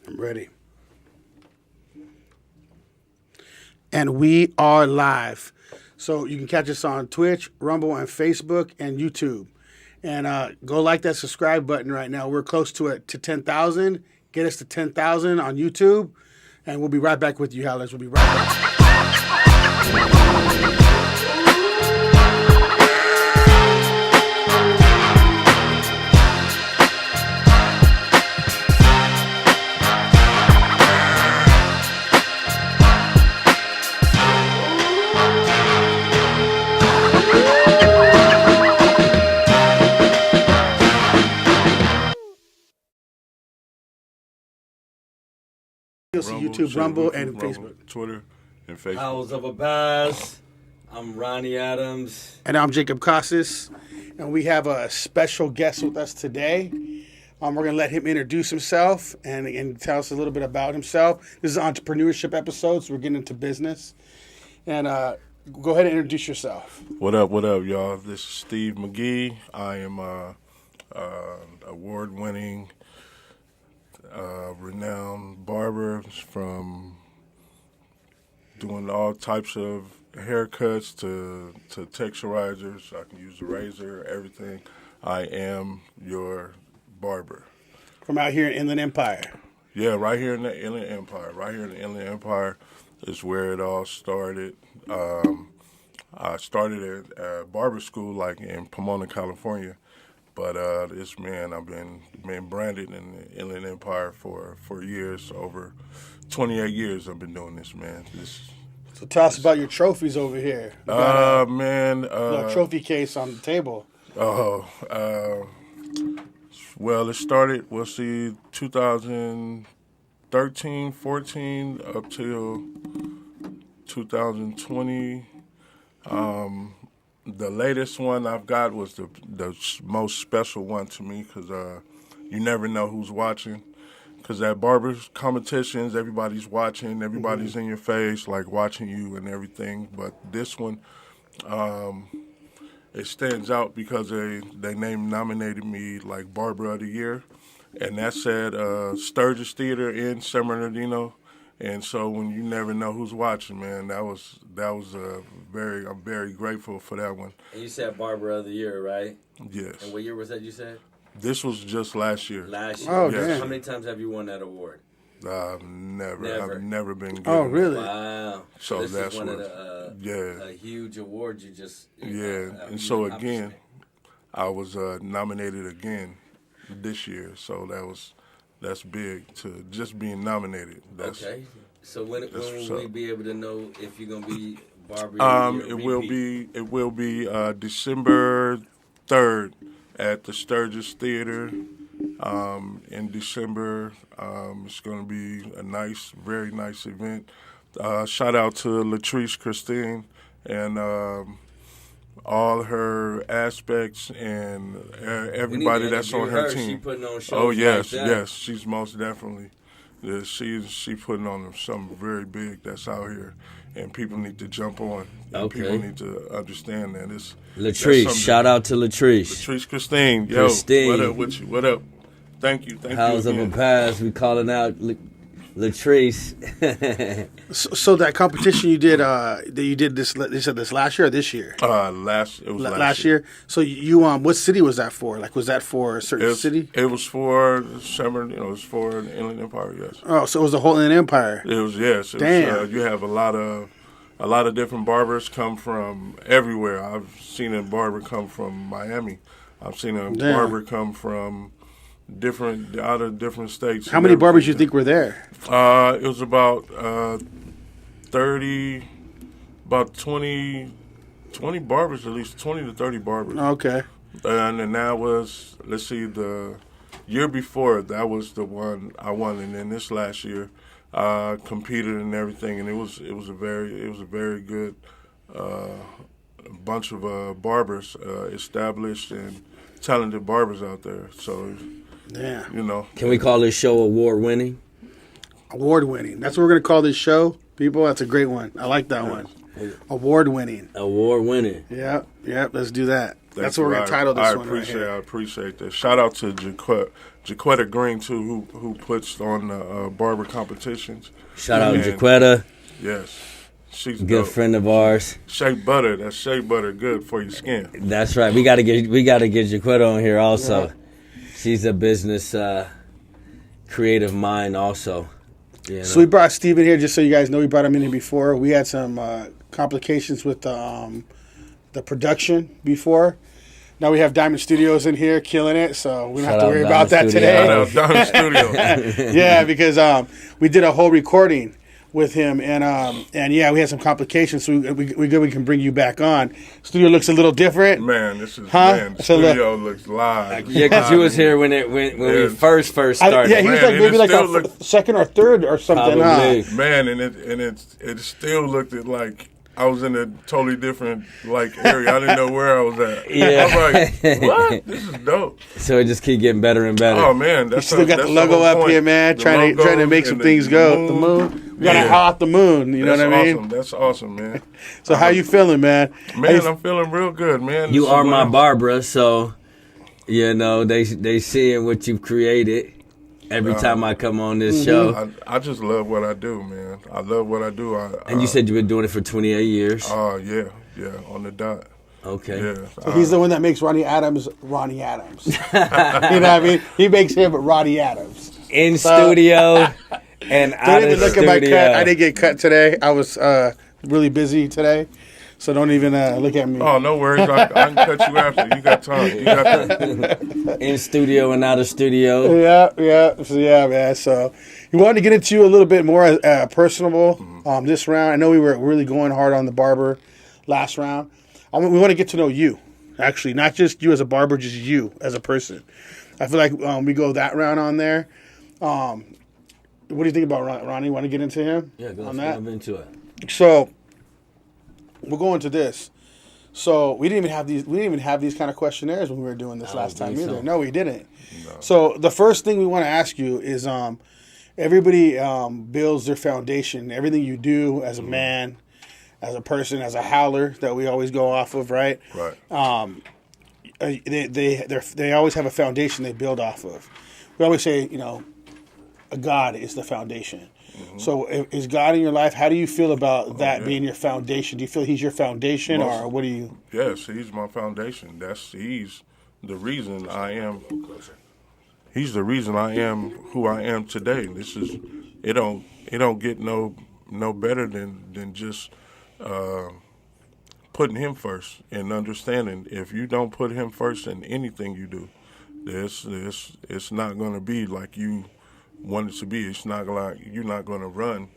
I'm ready. And we are live. So you can catch us on Twitch, Rumble, and Facebook, and YouTube. And go like that subscribe button right now. We're close to 10,000. Get us to 10,000 on YouTube. And we'll be right back with you, Howlers. We'll be right back. YouTube, Rumble, and Facebook. Twitter, and Facebook. Owls of a Bass. I'm Ronnie Adams. And I'm Jacob Casas. And we have a special guest with us today. We're going to let him introduce himself and tell us a little bit about himself. This is an entrepreneurship episode, so we're getting into business. And go ahead and introduce yourself. What up, y'all? This is Steve McGee. I am award-winning renowned barber from doing all types of haircuts to texturizers. I can use the razor, everything. I am your barber. From out here in Inland Empire. Yeah, right here in the Inland Empire. Right here in the Inland Empire is where it all started. I started at barber school like in Pomona, California. But I've been branded in the Inland Empire for years, over 28 years I've been doing this, man. So tell us about your trophies over here. A trophy case on the table. Well, it started, 2013, 14, up till 2020. The latest one I've got was the most special one to me because you never know who's watching. Because at barbers competitions, everybody's watching, everybody's in your face, like watching you and everything. But this one, it stands out because they nominated me like Barber of the Year, and that said Sturgis Theater in San Bernardino. And so when you never know who's watching, man, I'm very grateful for that one. And you said Barber of the Year, right? Yes. And what year was that you said? This was just last year. Last year. Oh, yes. damn. How many times have you won that award? Never. I've never been good. Oh, really? Wow. So this that's is one what, of a huge award you just... and so again, I was nominated again this year. So that's big to just being nominated. Okay. So when will we be able to know if you're gonna be Barber? It will be December 3rd at the Sturgis Theater. In December, it's gonna be a very nice event. Shout out to Latrice Christine and all her aspects and everybody that's on her team. She putting on shows. Oh yes, like that. yes, she's most definitely. She putting on something very big that's out here, and people need to jump on. And Okay. People need to understand that. Latrice, shout out to Latrice. Latrice Christine, Christine. What up with you? What up? Thank you House of a again. Pass, we calling out Latrice. So that competition you did, you said this last year or this year? Last year. So you what city was that for? Like, was that for a certain city? It was for summer. It was for the Inland Empire. Yes. Oh, so it was the whole Inland Empire. It was yes. Damn. You have a lot of different barbers come from everywhere. I've seen a barber come from Miami. I've seen a barber come from out of different states. How many barbers you think were there? It was about 20 barbers, at least 20 to 30 barbers. Okay. And then that was, let's see, the year before, that was the one I won. And then this last year, competed and everything. And it was a very good bunch of barbers, established and talented barbers out there. So, yeah. Can we call this show award-winning? Award-winning. That's what we're going to call this show, people. That's a great one. I like that one. Award winning. Yep. Let's do that. That's what we're gonna title this one. I appreciate that. Shout out to Jaquetta Green too, who puts on the barber competitions. Shout out Jaquetta. Yes. She's a good friend of ours. Shea butter, that shea butter good for your skin. That's right. We gotta get Jaquetta on here also. Yeah. She's a business creative mind also. You know? So we brought Steve in here just so you guys know. We brought him in here before. We had some complications with the production before. Now we have Diamond Studios in here killing it, so we don't have to worry about that today. Diamond Studios. Yeah, because we did a whole recording with him, and yeah, we had some complications, so we can bring you back on. Studio looks a little different. Man, the studio looks live. Yeah, because you was here when we first started. Yeah, he was like maybe like a second or third or something. Man, and it still looked like I was in a totally different area. I didn't know where I was at. Yeah. I was like, what? This is dope. So it just keep getting better and better. Oh man, you still got the logo up here, man. Trying to make some things go. The moon. We gotta out the moon. You know what I mean? That's awesome, man. So how you feeling, man? Man, I'm feeling real good, man. You are my barber, so you know they seeing what you've created. Every time I come on this show. I just love what I do, man. I love what I do. And you said you've been doing it for 28 years? Oh, yeah, on the dot. Okay. Yeah. So he's the one that makes Ronnie Adams. You know what I mean? He makes him Ronnie Adams. In studio and out of look studio. At my cut. I didn't get cut today. I was really busy today. So don't even look at me. Oh, no worries. I can cut you after. You got time. You got that. In studio and out of studio. Yeah. So, yeah, man. So we wanted to get into you a little bit more personable this round. I know we were really going hard on the barber last round. We want to get to know you, actually. Not just you as a barber, just you as a person. I feel like we go that round on there. What do you think about Ronnie? Want to get into him? Yeah, go into it. So we'll go into this. So we didn't even have these kind of questionnaires when we were doing this last time either. So. No, we didn't. No. So the first thing we want to ask you is everybody builds their foundation. Everything you do as a man, as a person, as a howler that we always go off of, right? Right. They always have a foundation they build off of. We always say, a God is the foundation. Mm-hmm. So is God in your life? How do you feel about that being your foundation? Do you feel he's your foundation or what do you? Yes, he's my foundation. He's the reason I am. He's the reason I am who I am today. It don't get no better than just putting him first and understanding if you don't put him first in anything you do, it's not going to be like you want it to be. It's not like you're not going to run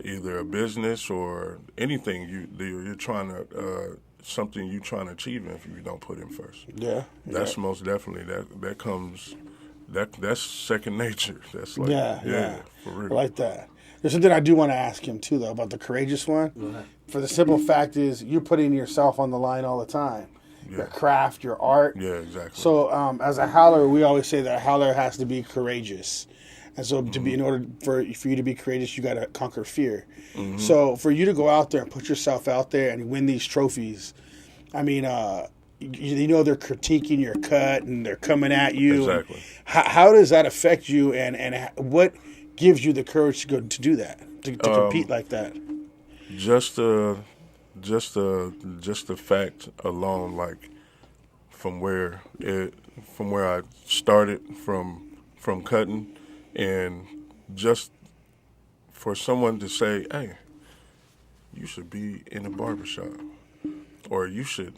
either a business or anything you're trying to something you're trying to achieve if you don't put him first. Yeah, that's most definitely that comes. That's second nature. That's like for real. I like that. There's something I do want to ask him too, though, about the courageous one. Right. For the simple fact is, you're putting yourself on the line all the time. Yeah. Your craft, your art. Yeah, exactly. So, as a howler, we always say that a howler has to be courageous, and so in order for you to be courageous, you got to conquer fear. Mm-hmm. So, for you to go out there and put yourself out there and win these trophies, I mean, they're critiquing your cut and they're coming at you. Exactly. How does that affect you, and what gives you the courage to do that, to compete like that? Just the fact alone, like from where I started from cutting, and just for someone to say, "Hey, you should be in a barbershop," or you should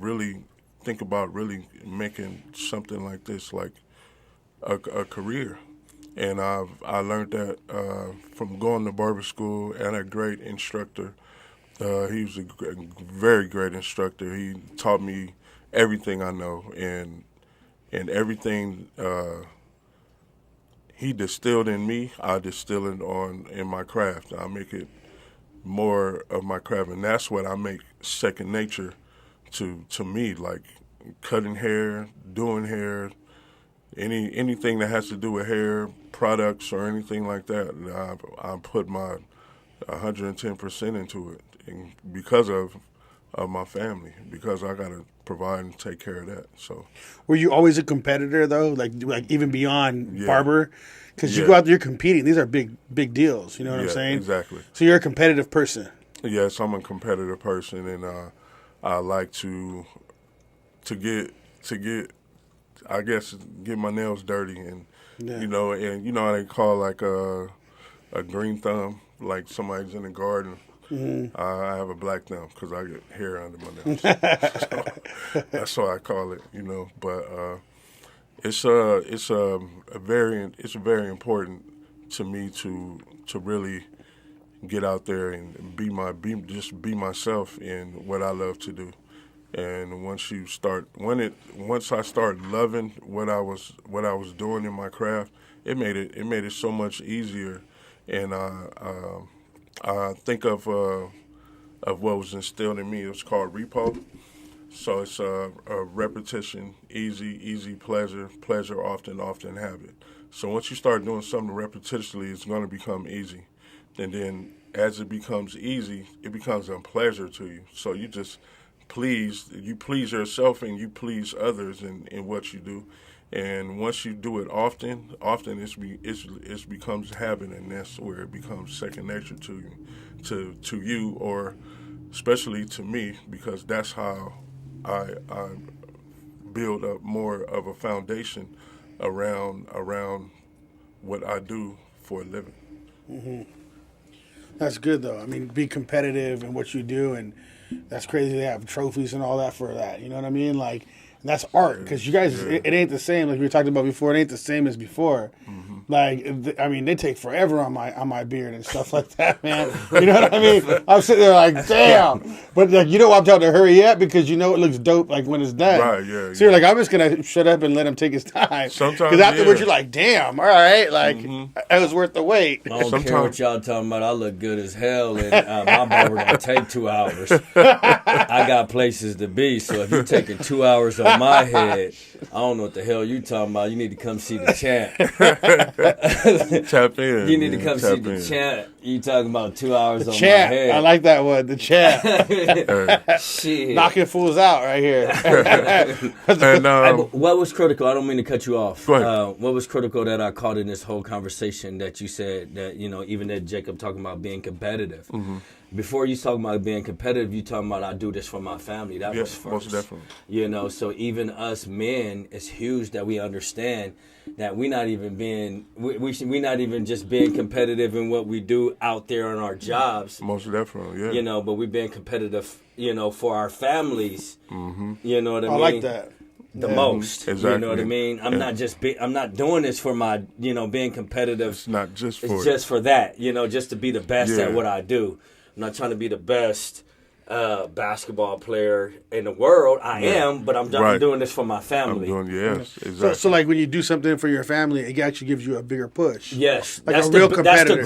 really think about really making something like this, like a career. And I learned that from going to barber school and a great instructor. He was a very great instructor. He taught me everything I know, and everything he distilled in me, I distill it in my craft. I make it more of my craft, and that's what I make second nature to me, like cutting hair, doing hair, anything that has to do with hair products or anything like that. I put my 110% into it, and because of my family, because I got to provide and take care of that. So, Were you always a competitor though, like even beyond barber? Because you Yeah. go out there, you're competing. These are big deals. You know what I'm Yeah, saying? exactly. So you're a competitive person. Yes, I'm a competitive person, and I like to get I guess get my nails dirty, and Yeah. and you know how they call like a green thumb, like somebody's in the garden. I have a black thumb because I get hair under my nails. So that's what I call it, But it's very important to me to really get out there and be myself in what I love to do. And once I start loving what I was doing in my craft, it made it so much easier. And I think of what was instilled in me. It was called repo. So it's a repetition, easy, pleasure, often habit. So once you start doing something repetitively, it's going to become easy. And then as it becomes easy, it becomes a pleasure to you. So you please yourself and you please others in what you do. And once you do it often it becomes habit, and that's where it becomes second nature to you, or especially to me, because that's how I build up more of a foundation around what I do for a living. That's good though. I mean, be competitive in what you do, and that's crazy. They have trophies and all that for that. You know what I mean? Like, and that's art, because you guys, it ain't the same. Like we were talking about before, it ain't the same as before. Like, I mean, they take forever on my beard and stuff like that, man. You know what I mean? I'm sitting there like, damn. But like, I'm telling to hurry up because it looks dope like when it's done. Right, yeah. So you're like, I'm just gonna shut up and let him take his time. Sometimes, because afterwards you're like, damn, all right, like it was worth the wait. I don't care what y'all talking about. I look good as hell, and my barber gonna take 2 hours. I got places to be, so if you're taking 2 hours on my head, I don't know what the hell you talking about. You need to come see the champ. Tap in. You need to come see the champ. You talking about 2 hours on Chat. my head. I like that one. The chat. Shit. Knocking fools out right here. And What was critical? I don't mean to cut you off. Go ahead. What was critical that I caught in this whole conversation that you said that, even that Jacob talking about being competitive. Before you talking about being competitive, you talking about I do this for my family. That was first. Most definitely. So even us men, it's huge that we understand that we not even just being competitive in what we do out there on our jobs. Most definitely, yeah. But we're being competitive, for our families. You know what I mean? I like that. The most. Exactly. You know what I mean? I'm not doing this for my, being competitive. It's not just for It's just for that, just to be the best at what I do. I'm not trying to be the best basketball player in the world. I am, but I'm doing this for my family. Exactly. So like when you do something for your family, it actually gives you a bigger push. Yes, like a real competitor.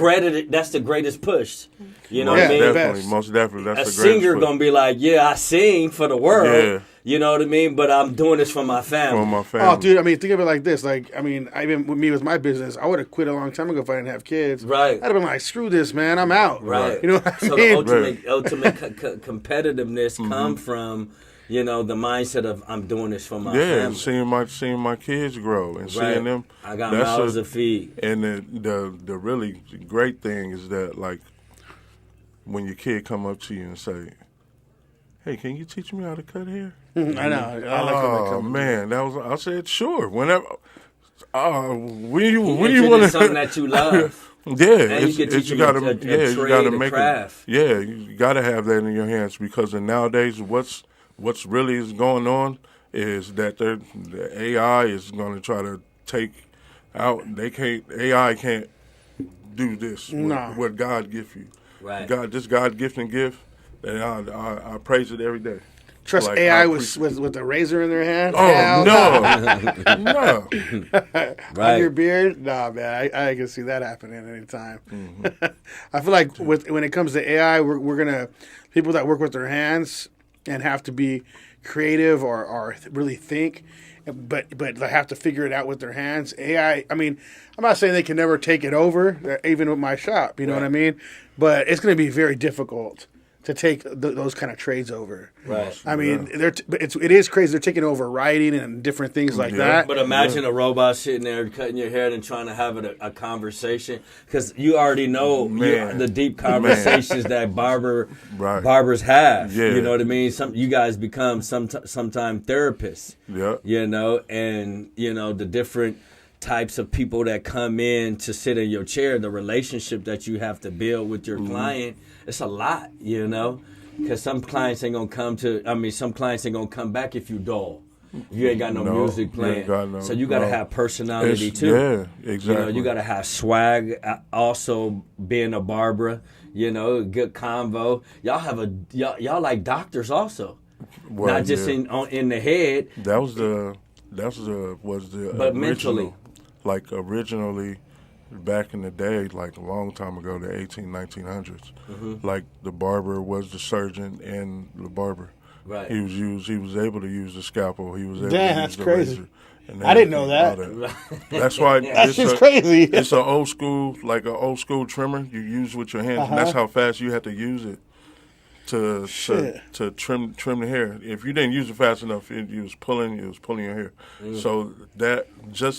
That's the greatest push. You know what I mean? Definitely, most definitely. That's a the greatest singer push. gonna be like, yeah, I sing for the world. Yeah. You know what I mean? But I'm doing this for my family. For my family. Oh, dude, I mean, think of it like this. Like, I mean, even with me with my business, I would have quit a long time ago if I didn't have kids. Right. I'd have been like, screw this, man. I'm out. Right. You know what I so mean? the ultimate competitiveness come from, the mindset of I'm doing this for my family. seeing my kids grow and seeing them. I got mouths to feed. And the really great thing is that, like, when your kid come up to you and say, "Hey, can you teach me how to cut hair?" I know. I like when they come. Man, I said sure. Whenever. When you It's want something that you love. Yeah, you gotta make craft. You gotta have that in your hands, because nowadays what's really is going on is that the AI is going to try to take out. AI can't do this. What God gives you. Right. God gifting gift. And I praise it every day. Trust Like, AI with a razor in their hand? Oh, no. Right. On your beard? Nah, man. I can see that happening anytime. I feel like when it comes to AI, we're going to, people that work with their hands and have to be creative or really think, but they have to figure it out with their hands. AI, I mean, I'm not saying they can never take it over, even with my shop, you know what I mean? But it's going to be very difficult to take those kind of trades over. Right. I mean, it is crazy. They're taking over writing and different things like that. But imagine a robot sitting there cutting your hair and trying to have a conversation, because you already know the deep conversations that barbers have. Yeah. You know what I mean? You guys become sometime therapists. Yeah. You know, and you know the different types of people that come in to sit in your chair, the relationship that you have to build with your client, it's a lot, you know, because some clients ain't gonna come back if you dull. You ain't got no music playing. So you got to have personality too. Yeah, exactly. You know, you got to have swag. Also, being a barber, you know, good convo. Y'all like doctors also, Well, not just in the head. That was the but mentally. Like originally, back in the day, like a long time ago, the 1900s, like the barber was the surgeon and the barber. Right. He was able to use the scalpel. He was able Damn, to that's use the crazy. razor. And I didn't know all that. That's why That's just crazy. It's an old school, like an old school trimmer you use with your hands. And that's how fast you have to use it to trim the hair. If you didn't use it fast enough, you was pulling your hair. So that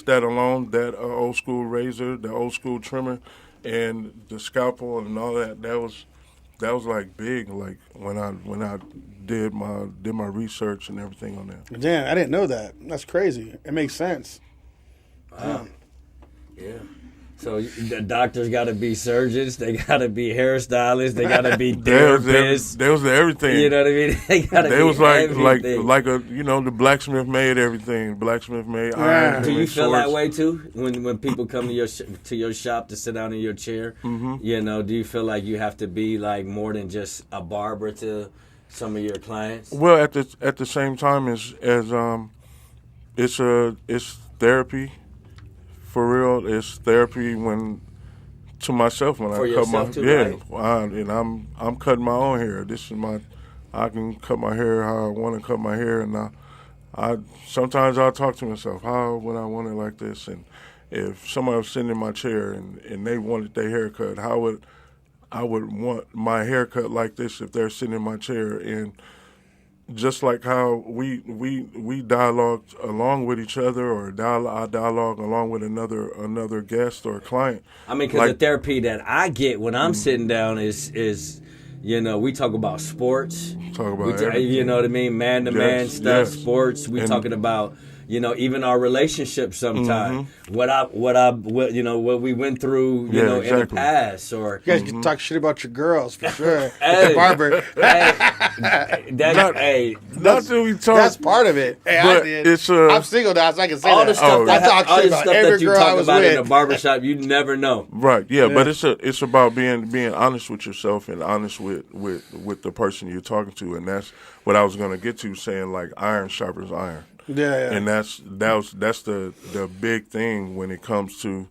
alone, that old school razor, the old school trimmer, and the scalpel and all that was like big. Like when I did my research and everything on that. Damn, I didn't know that. That's crazy. It makes sense. Wow. Yeah. So the doctors got to be surgeons. They got to be hairstylists. They got to be therapists. There was everything. You know what I mean? They got to be was everything. like the blacksmith made everything. Blacksmith made iron. Do you made feel swords. that way too when people come to your shop to sit down in your chair? Mm-hmm. You know, do you feel like you have to be like more than just a barber to some of your clients? Well, at the same time as it's therapy. For real, it's therapy to myself when For I cut my too, right? and I'm cutting my own hair. I can cut my hair how I want to cut my hair, and I sometimes I'll talk to myself, how would I want it like this? And if somebody was sitting in my chair and they wanted their haircut, how would I want my haircut like this if they're sitting in my chair? And just like how we dialogued along with each other, or I dialogue along with another guest or client. I mean, because the therapy that I get when I'm sitting down is, you know, we talk about sports. Talk about you know what I mean, man to man stuff, yes. sports. We talking about, you know, even our relationship sometimes. What we went through, you know, in the past, or You guys can talk shit about your girls for sure. Hey. The barber. Not that we talk. That's part of it. Hey, but I did. it's I'm single now, so I can say all that. the stuff I talk all shit the about stuff every that you girl I talk was about in with. a barbershop, you never know. Right, yeah, but it's about being honest with yourself and honest with the person you're talking to, and that's what I was gonna get to, saying like iron sharpens iron. Yeah. And that's the big thing when it comes to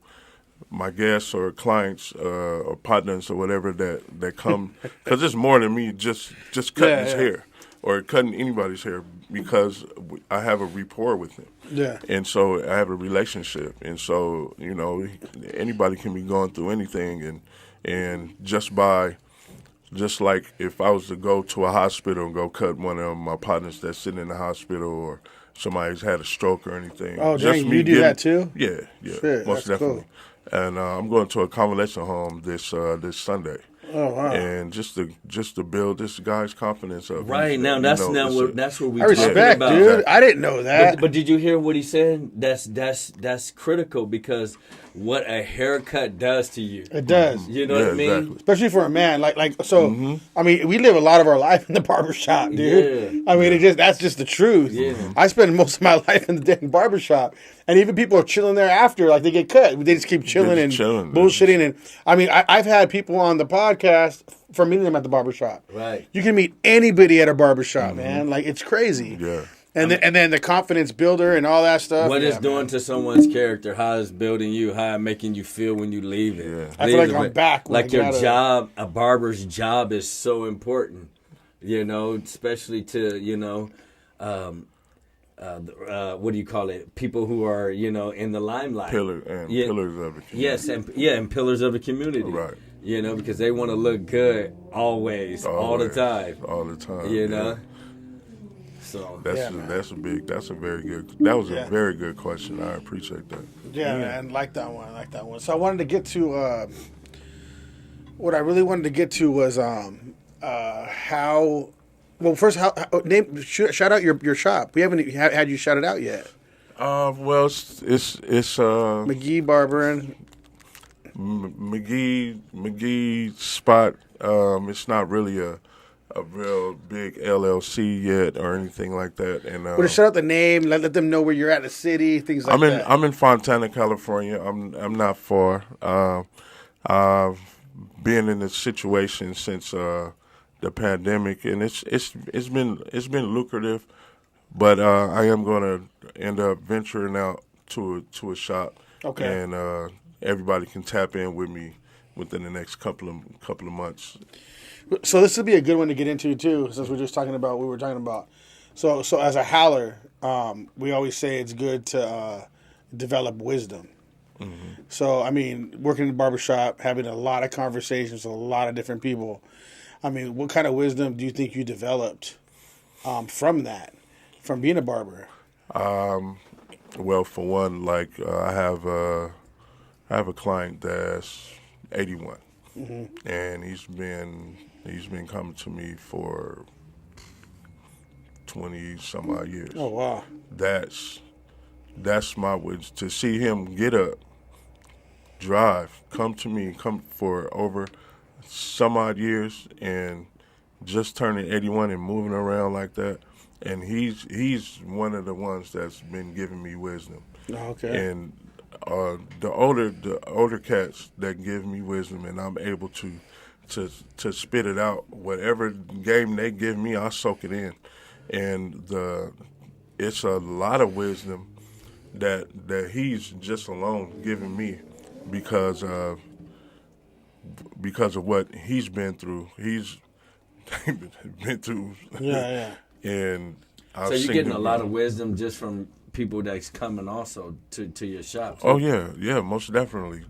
my guests or clients or partners or whatever that come, because it's more than me just cutting his hair or cutting anybody's hair, because I have a rapport with him. Yeah. And so I have a relationship, and so, you know, anybody can be going through anything, and just like if I was to go to a hospital and go cut one of my partners that's sitting in the hospital, or somebody's had a stroke or anything. Oh, just dang, you do that too? Yeah, Shit, most that's definitely. Cool. And I'm going to a convalescent home this Sunday. Oh wow! And just to build this guy's confidence up. Right now, that's what we. I respect, about. dude. I didn't know that. But did you hear what he said? That's critical, because what a haircut does to you. It does. You know what I mean? Exactly. Especially for a man, so. I mean, we live a lot of our life in the barbershop, dude. Yeah. I mean, that's just the truth. Yeah. I spend most of my life in the damn barbershop, and even people are chilling there after, like they get cut. They just keep chilling and bullshitting. And I mean, I've had people on the podcast from meeting them at the barbershop. Right. You can meet anybody at a barbershop, man. Like, it's crazy. Yeah. And then the confidence builder and all that stuff. What it's doing to someone's character, how it's building you, how it's making you feel when you leave it. Yeah. I feel like I'm back when Like I get your out of- job, a barber's job is so important, you know, especially to, you know, what do you call it? People who are, you know, in the limelight. Pillars of the community. Yes, and pillars of the community. Right. You know, because they want to look good always, all the time. All the time. You know. So That's a very good question. I appreciate that. Yeah, man, like that one. So I wanted to get to what I really wanted to get to was how. Well, first, shout out your shop. We haven't had you shout it out yet. Well, it's McGee Barber and McGee spot. It's not really a real big LLC yet or anything like that. And would shout out the name, let them know where you're at in the city, things like that. I'm in Fontana, California. I'm not far. I've been in this situation since the pandemic, and it's been lucrative. But I am going to end up venturing out to a shop, and everybody can tap in with me within the next couple of months. So this would be a good one to get into too, since we're just talking about what we were talking about. So as a howler, we always say it's good to develop wisdom. Mm-hmm. So I mean, working in the barbershop, having a lot of conversations with a lot of different people. I mean, what kind of wisdom do you think you developed from being a barber? Well, for one, like I have a client that's 81, mm-hmm. and he's been coming to me for 20 some odd years. Oh wow! That's my wisdom. To see him get up, drive, come to me, come for over some odd years, and just turning 81 and moving around like that. And he's one of the ones that's been giving me wisdom. Okay. And the older cats that give me wisdom, and I'm able to spit it out. Whatever game they give me, I soak it in. And it's a lot of wisdom that he's just alone giving me because of what he's been through. He's been through. Yeah. And so you're getting a lot of wisdom just from people that's coming also to your shop too. Oh yeah, most definitely.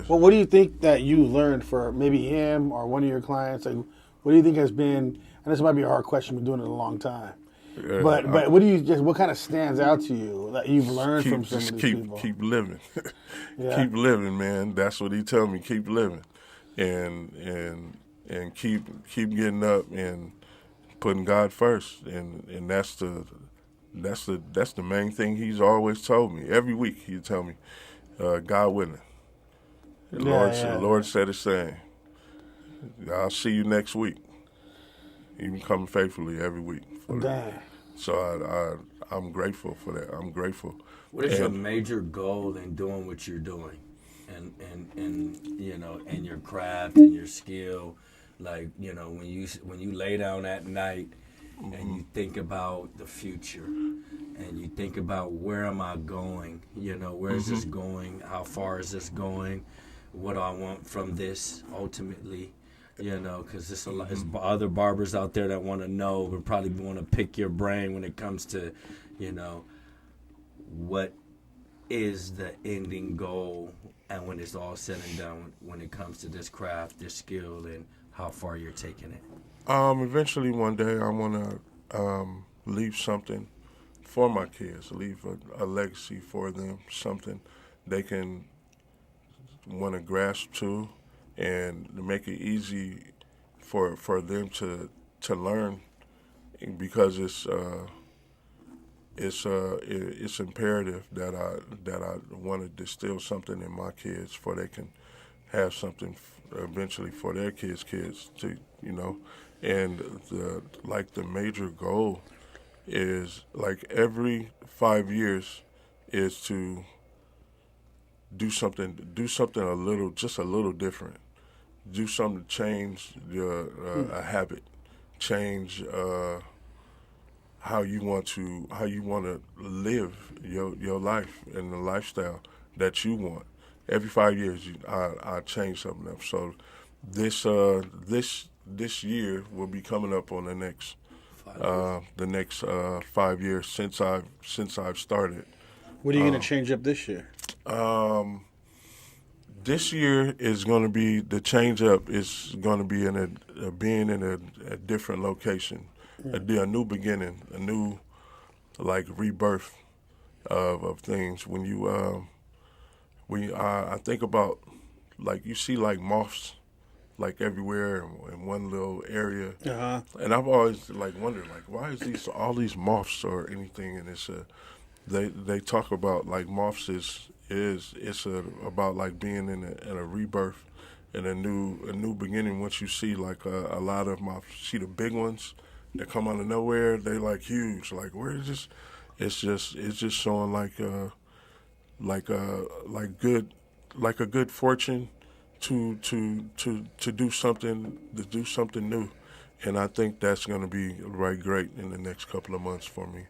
Well, what do you think that you learned for maybe him or one of your clients? Like, what do you think has been? And this might be a hard question. We've been doing it a long time. But what kind of stands out to you that you've learned from some of these people? Keep living. Yeah. Keep living, man. That's what he tell me. Keep living, and keep getting up and putting God first, and that's the main thing he's always told me. Every week he'd tell me, God willing. The Lord said the same. I'll see you next week. You've been coming faithfully every week. So I'm grateful for that. I'm grateful. What is your major goal in doing what you're doing, and you know, and your craft and your skill? Like, you know, when you lay down at night and you think about the future and you think about where am I going? You know, where is this going? How far is this going? What do I want from this ultimately? You know, because there's other barbers out there that want to know and probably want to pick your brain when it comes to, you know, what is the ending goal, and when it's all said and done, when it comes to this craft, this skill, and how far you're taking it. Eventually one day I want to leave something for my kids, leave a legacy for them, something they can want to grasp to, and make it easy for them to learn, because it's imperative that I want to distill something in my kids, for they can have something eventually for their kids to, you know. And the major goal is, like, every 5 years is to do something a little different. Do something to change a habit, change how you want to live your life and the lifestyle that you want. Every 5 years, I change something up. So this year will be coming up on the next 5 years since I've started. What are you going to change up this year? This year is going to be the change up. Is going to be in being in a different location, a new beginning, a new like rebirth of things. When you I think about like you see like moths like everywhere in one little area, and I've always like wondered like why is all these moths or anything, and it's they talk about like moths about like being in a rebirth and a new beginning. Once you see like a lot of moths, see the big ones that come out of nowhere, they like huge. Like where is this? It's just showing like a good fortune to do something new, and I think that's going to be great in the next couple of months for me.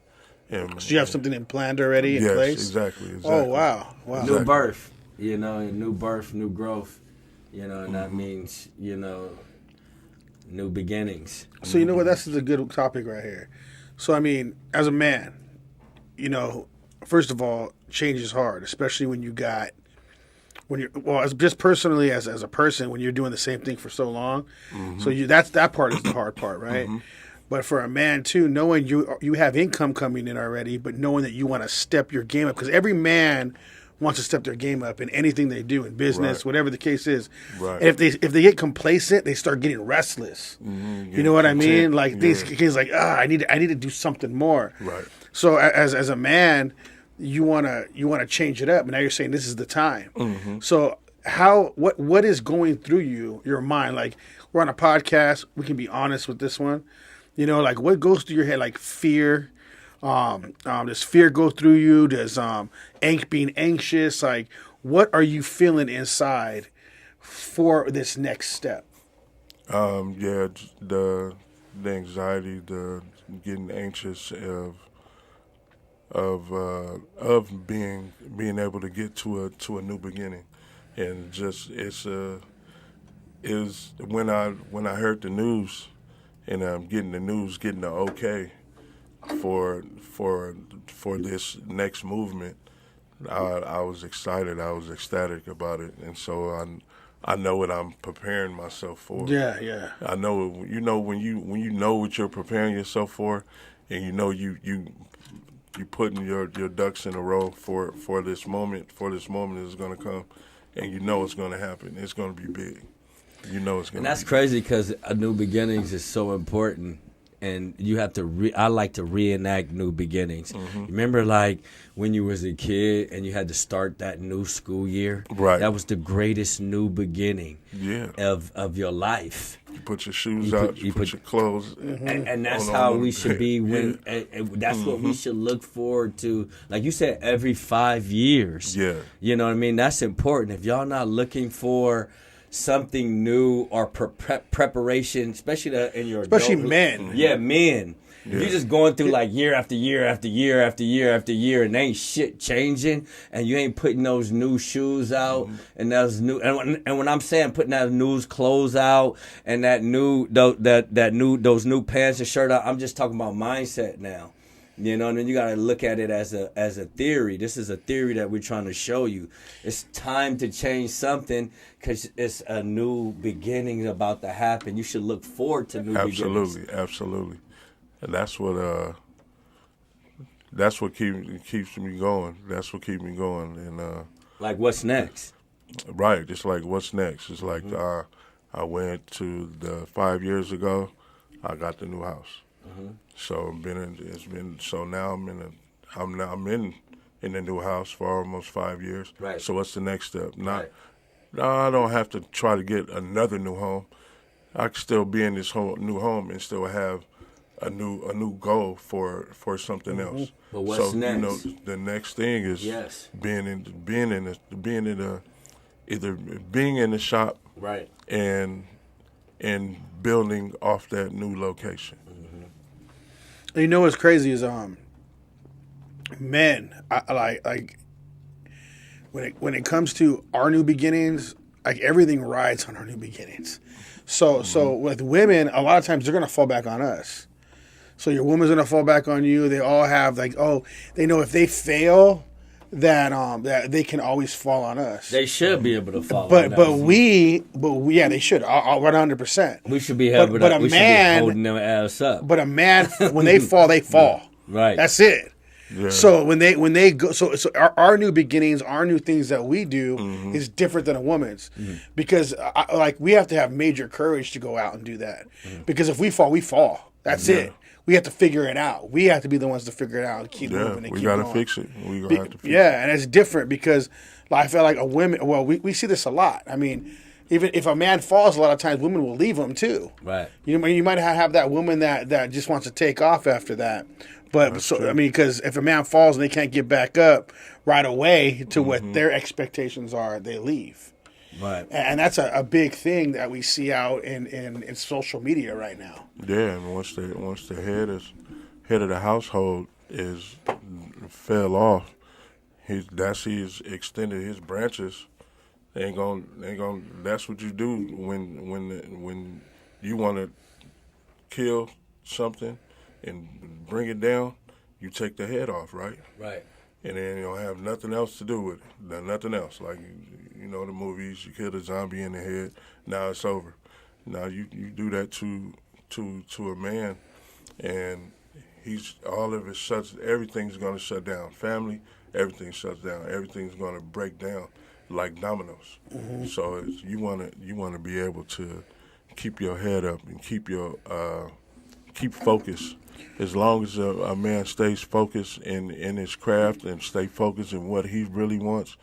And, so you have something planned already in place? Yes, exactly. Oh wow. New birth, new birth, new growth, and that means new beginnings. So you know what? That's a good topic right here. So I mean, as a man, first of all, change is hard, especially when as just personally as a person, when you're doing the same thing for so long. So that part is the hard part, right? But for a man too, knowing you have income coming in already, but knowing that you want to step your game up, because every man wants to step their game up in anything they do in business, whatever the case is. Right. And if they get complacent, they start getting restless. You know what I mean? Like these kids, like I need to do something more. Right. So as a man, you wanna change it up, and now you're saying this is the time. So what is going through your mind? Like we're on a podcast, we can be honest with this one. Like what goes through your head? Like fear. Does fear go through you? Does being anxious? Like what are you feeling inside for this next step? The anxiety, the getting anxious of being able to get to a new beginning, and just is when I heard the news, and I'm getting the okay for this next movement. I was excited. I was ecstatic about it, and so I know what I'm preparing myself for. Yeah. I know when you know what you're preparing yourself for, and you putting your ducks in a row for this moment. For this moment is going to come, and it's going to happen. It's going to be big. It's going to. And that's crazy because a new beginnings is so important, and you have to. I like to reenact new beginnings. Remember, like when you was a kid and you had to start that new school year. Right. That was the greatest new beginning. Yeah. Of your life. You put your shoes out. You put your clothes. And that's how we should be when. That's what we should look forward to. Like you said, every 5 years. Yeah. You know what I mean? That's important. If y'all not looking for something new or preparation, especially in your adulthood. Men. Yeah, men. Yeah. If you're just going through like year after year after year after year after year, and ain't shit changing, and you ain't putting those new shoes out, and those new and when I'm saying putting that new clothes out and those new pants and shirt out, I'm just talking about mindset now. And then you got to look at it as a theory. This is a theory that we're trying to show you. It's time to change something because it's a new beginning about to happen. You should look forward to new beginnings. Absolutely. And that's what keeps me going. That's what keeps me going. And like what's next? Right, just like what's next. It's like I went to 5 years ago. I got the new house. So now I'm in the new house for almost 5 years. Right. So what's the next step? No, I don't have to try to get another new home. I can still be in this new home and still have a new goal for something else. But what's next? The next thing is being in the shop, right, and building off that new location. You know what's crazy is men. I like when it comes to our new beginnings, like everything rides on our new beginnings. So with women, a lot of times they're gonna fall back on us. So your woman's gonna fall back on you. They all have they know if they fail, that they can always fall on us. They should be able to follow. But yeah, they should 100%. We should be able to. We should be holding their ass up. But a man, when they fall, they fall. Right. That's it. Yeah. So when they go, so our new beginnings, our new things that we do is different than a woman's, because we have to have major courage to go out and do that. Because if we fall, we fall. That's it. We have to figure it out. We have to be the ones to figure it out and keep moving. And we got to fix it. We got to have to fix it. Yeah, and it's different because I feel like a woman. Well, we see this a lot. I mean, even if a man falls, a lot of times women will leave him too. Right. You might have that woman that just wants to take off after that. But because if a man falls and they can't get back up right away to what their expectations are, they leave. Right. And that's a big thing that we see out in social media right now. Yeah, and once the head of the household fell off, he's extended his branches. They ain't gonna. That's what you do when you want to kill something and bring it down. You take the head off, right? Right. And then you don't have nothing else to do with it. Nothing else. Like you know the movies, you kill a zombie in the head. Now it's over. Now you do that to a man, and everything's gonna shut down. Family, everything shuts down. Everything's gonna break down like dominoes. So you wanna be able to keep your head up and keep focused. As long as a man stays focused in his craft and stay focused in what he really wants,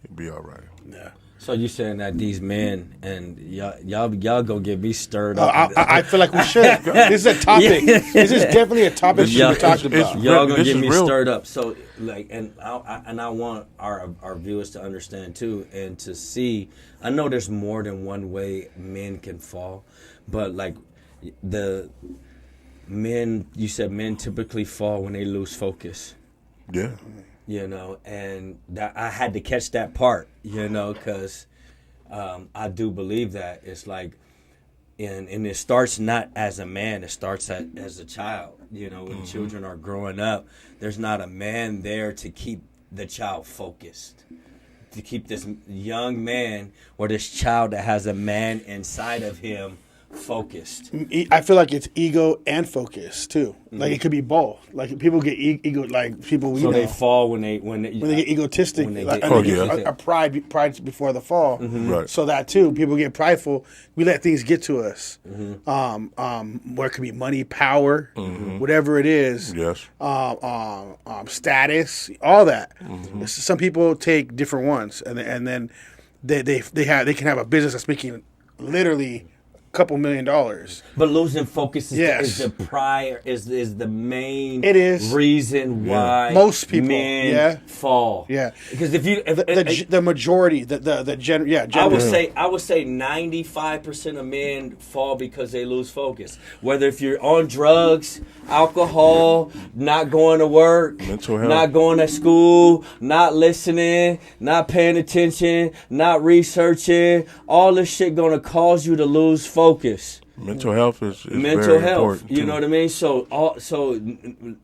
he'll be all right. Yeah. So you saying that these men and y'all gonna get me stirred up? I feel like we should. This is a topic. This is definitely a topic we should talk about. Y'all gonna get me stirred up. So I want our viewers to understand too, and to see. I know there's more than one way men can fall, but like the men, you said men typically fall when they lose focus. Yeah. You know, and that I had to catch that part, you know, because I do believe that it's like, and it starts not as a man, it starts as a child. You know, when children are growing up, there's not a man there to keep the child focused, to keep this young man or this child that has a man inside of him focused. I feel like it's ego and focus too. Like it could be both. Like people get ego. Like people. So they fall when they get egotistic. Pride pride before the fall. Right. So that too, people get prideful. We let things get to us. Where it could be money, power, whatever it is. Yes. Status, all that. Some people take different ones, and then they can have a business that's making literally couple $1 million. But losing focus is the prior is the main reason why most people fall. Yeah, because if you the majority, I would say 95% of men fall because they lose focus. Whether if you're on drugs, alcohol, not going to work, mental health, not going to school, not listening, not paying attention, not researching, all this shit gonna cause you to lose focus. Mental health is mental very health. Important you too. know what I mean? So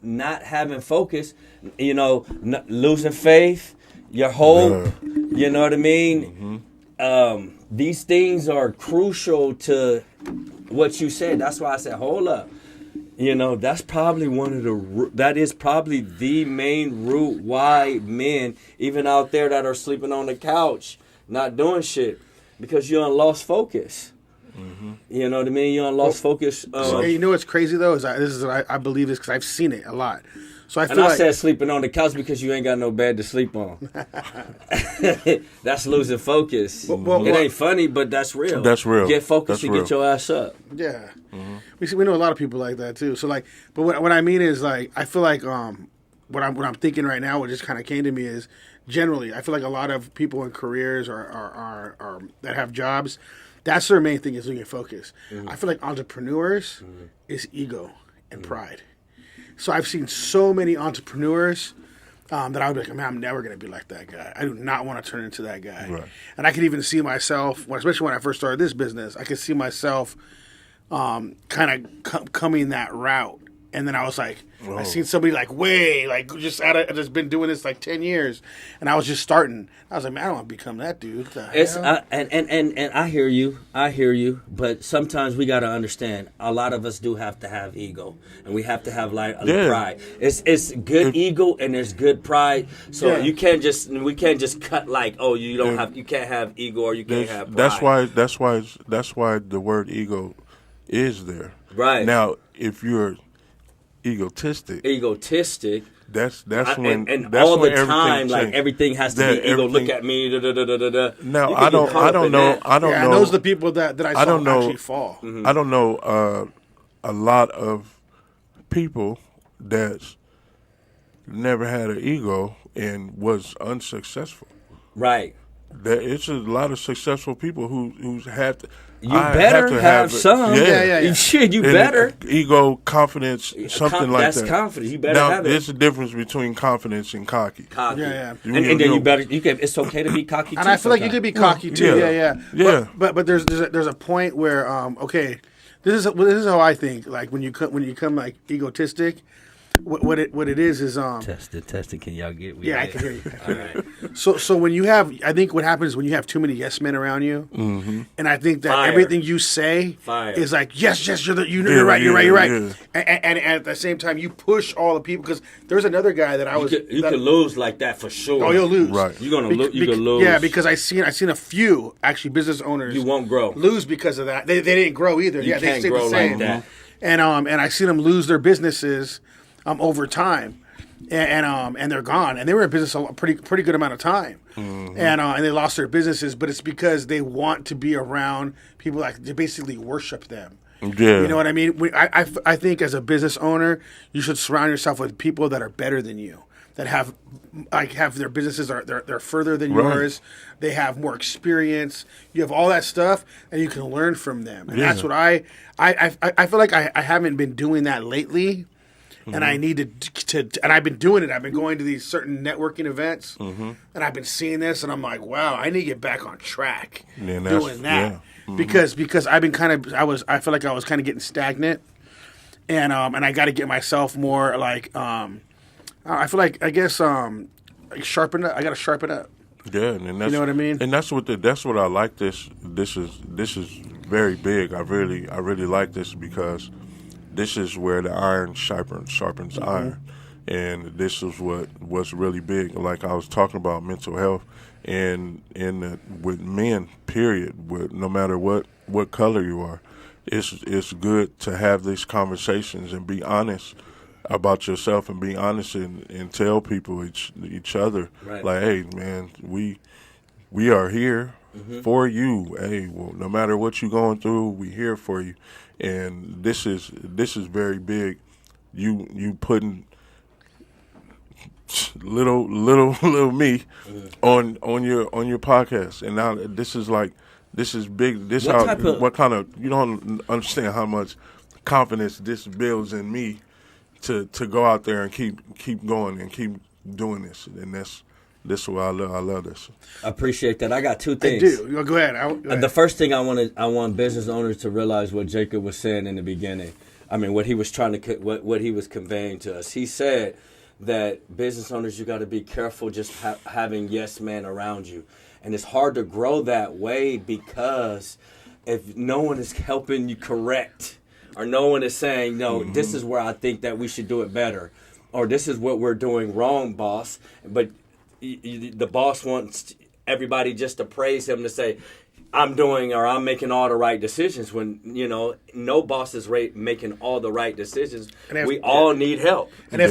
not having focus, you know, losing faith, your hope. You know what I mean? These things are crucial to what you said. That's why I said, hold up. You know, that's probably that is probably the main root why men, even out there that are sleeping on the couch, not doing shit, because you're on lost focus. You know what I mean? You're on lost focus. You know what's crazy though is I believe this because I've seen it a lot. So I said sleeping on the couch because you ain't got no bed to sleep on. That's losing focus. It ain't funny, but that's real. That's real. Get focused and get your ass up. Yeah, we know a lot of people like that too. So like, but what I mean is like I feel like what I'm thinking right now, what just kind of came to me is generally I feel like a lot of people in careers are that have jobs. That's their main thing is losing focus. I feel like entrepreneurs is ego and pride. So I've seen so many entrepreneurs that I would be like, man, I'm never going to be like that guy. I do not want to turn into that guy. Right. And I could even see myself, especially when I first started this business, I could see myself kind of coming that route And then I was like, I seen somebody like just been doing this like 10 years, and I was just starting. I was like, man, I don't want to become that dude. What the hell? And I hear you, but sometimes we got to understand. A lot of us do have to have ego, and we have to have like pride. It's good ego and there's good pride. So we can't just cut like, oh, you can't have ego or you can't have pride. That's why the word ego is there. Right now, if you're egotistic. That's when and that's all when the time, changed. like everything has to be ego. Look at me. No, I don't know. And those are the people that I saw actually fall. Mm-hmm. I don't know a lot of people that's never had an ego and was unsuccessful. Right. It's a lot of successful people who's had to. You better have some. Yeah. Shit, you better. Ego, confidence, something like that. That's confidence. You better now, have it. There's a difference between confidence and cocky. Yeah. And then you better. It's okay to be cocky too. And I feel like you could be cocky too. Yeah. But there's a point where this is how I think. Like when you come like egotistic. What it is test it. Can y'all get? I can hear you. All right. So when you have, I think what happens is when you have too many yes men around you, and I think that everything you say is like yes, you're right. And at the same time you push all the people because there's another guy that I was. You could lose like that for sure. Oh, you'll lose. Right. You're gonna lose. You could lose. Yeah, because I seen a few actually business owners. You won't grow. Lose because of that. They didn't grow either. You they can't stayed grow the same. like that. And I seen them lose their businesses. Over time, and they're gone, and they were in business a pretty good amount of time, and they lost their businesses, but it's because they want to be around people like they basically worship them. Yeah. You know what I mean? I think as a business owner, you should surround yourself with people that are better than you, that have their businesses they're further than yours. They have more experience. You have all that stuff, and you can learn from them. And that's what I feel like I haven't been doing that lately. And I needed to, and I've been doing it. I've been going to these certain networking events, and I've been seeing this, and I'm like, wow, I need to get back on track doing that because I've been I feel like I was kind of getting stagnant, and I got to get myself more like, I feel like sharpen up. I got to sharpen up. Yeah, and that's, you know what I mean. And that's what I like. This is very big. I really like this because. This is where the iron sharpens iron, and this is what's really big. Like I was talking about mental health, and with men, period. No matter what color you are, it's good to have these conversations and be honest about yourself and be honest and tell people each other like, hey man, we are here for you. Hey, well, no matter what you're going through, we here for you. And this is very big. You putting little me on your podcast, and now this is big. This what kind of you don't understand how much confidence this builds in me to go out there and keep going and keep doing this, and this is what I love. I love this. I appreciate that. I got two things. I do. Go ahead. The first thing I want business owners to realize what Jacob was saying in the beginning. I mean, what he was what he was conveying to us. He said that business owners, you got to be careful just having yes men around you, and it's hard to grow that way because if no one is helping you correct, or no one is saying, no, this is where I think that we should do it better, or this is what we're doing wrong, boss, but the boss wants everybody just to praise him to say, I'm doing or I'm making all the right decisions when, no boss is making all the right decisions. We all need help. And if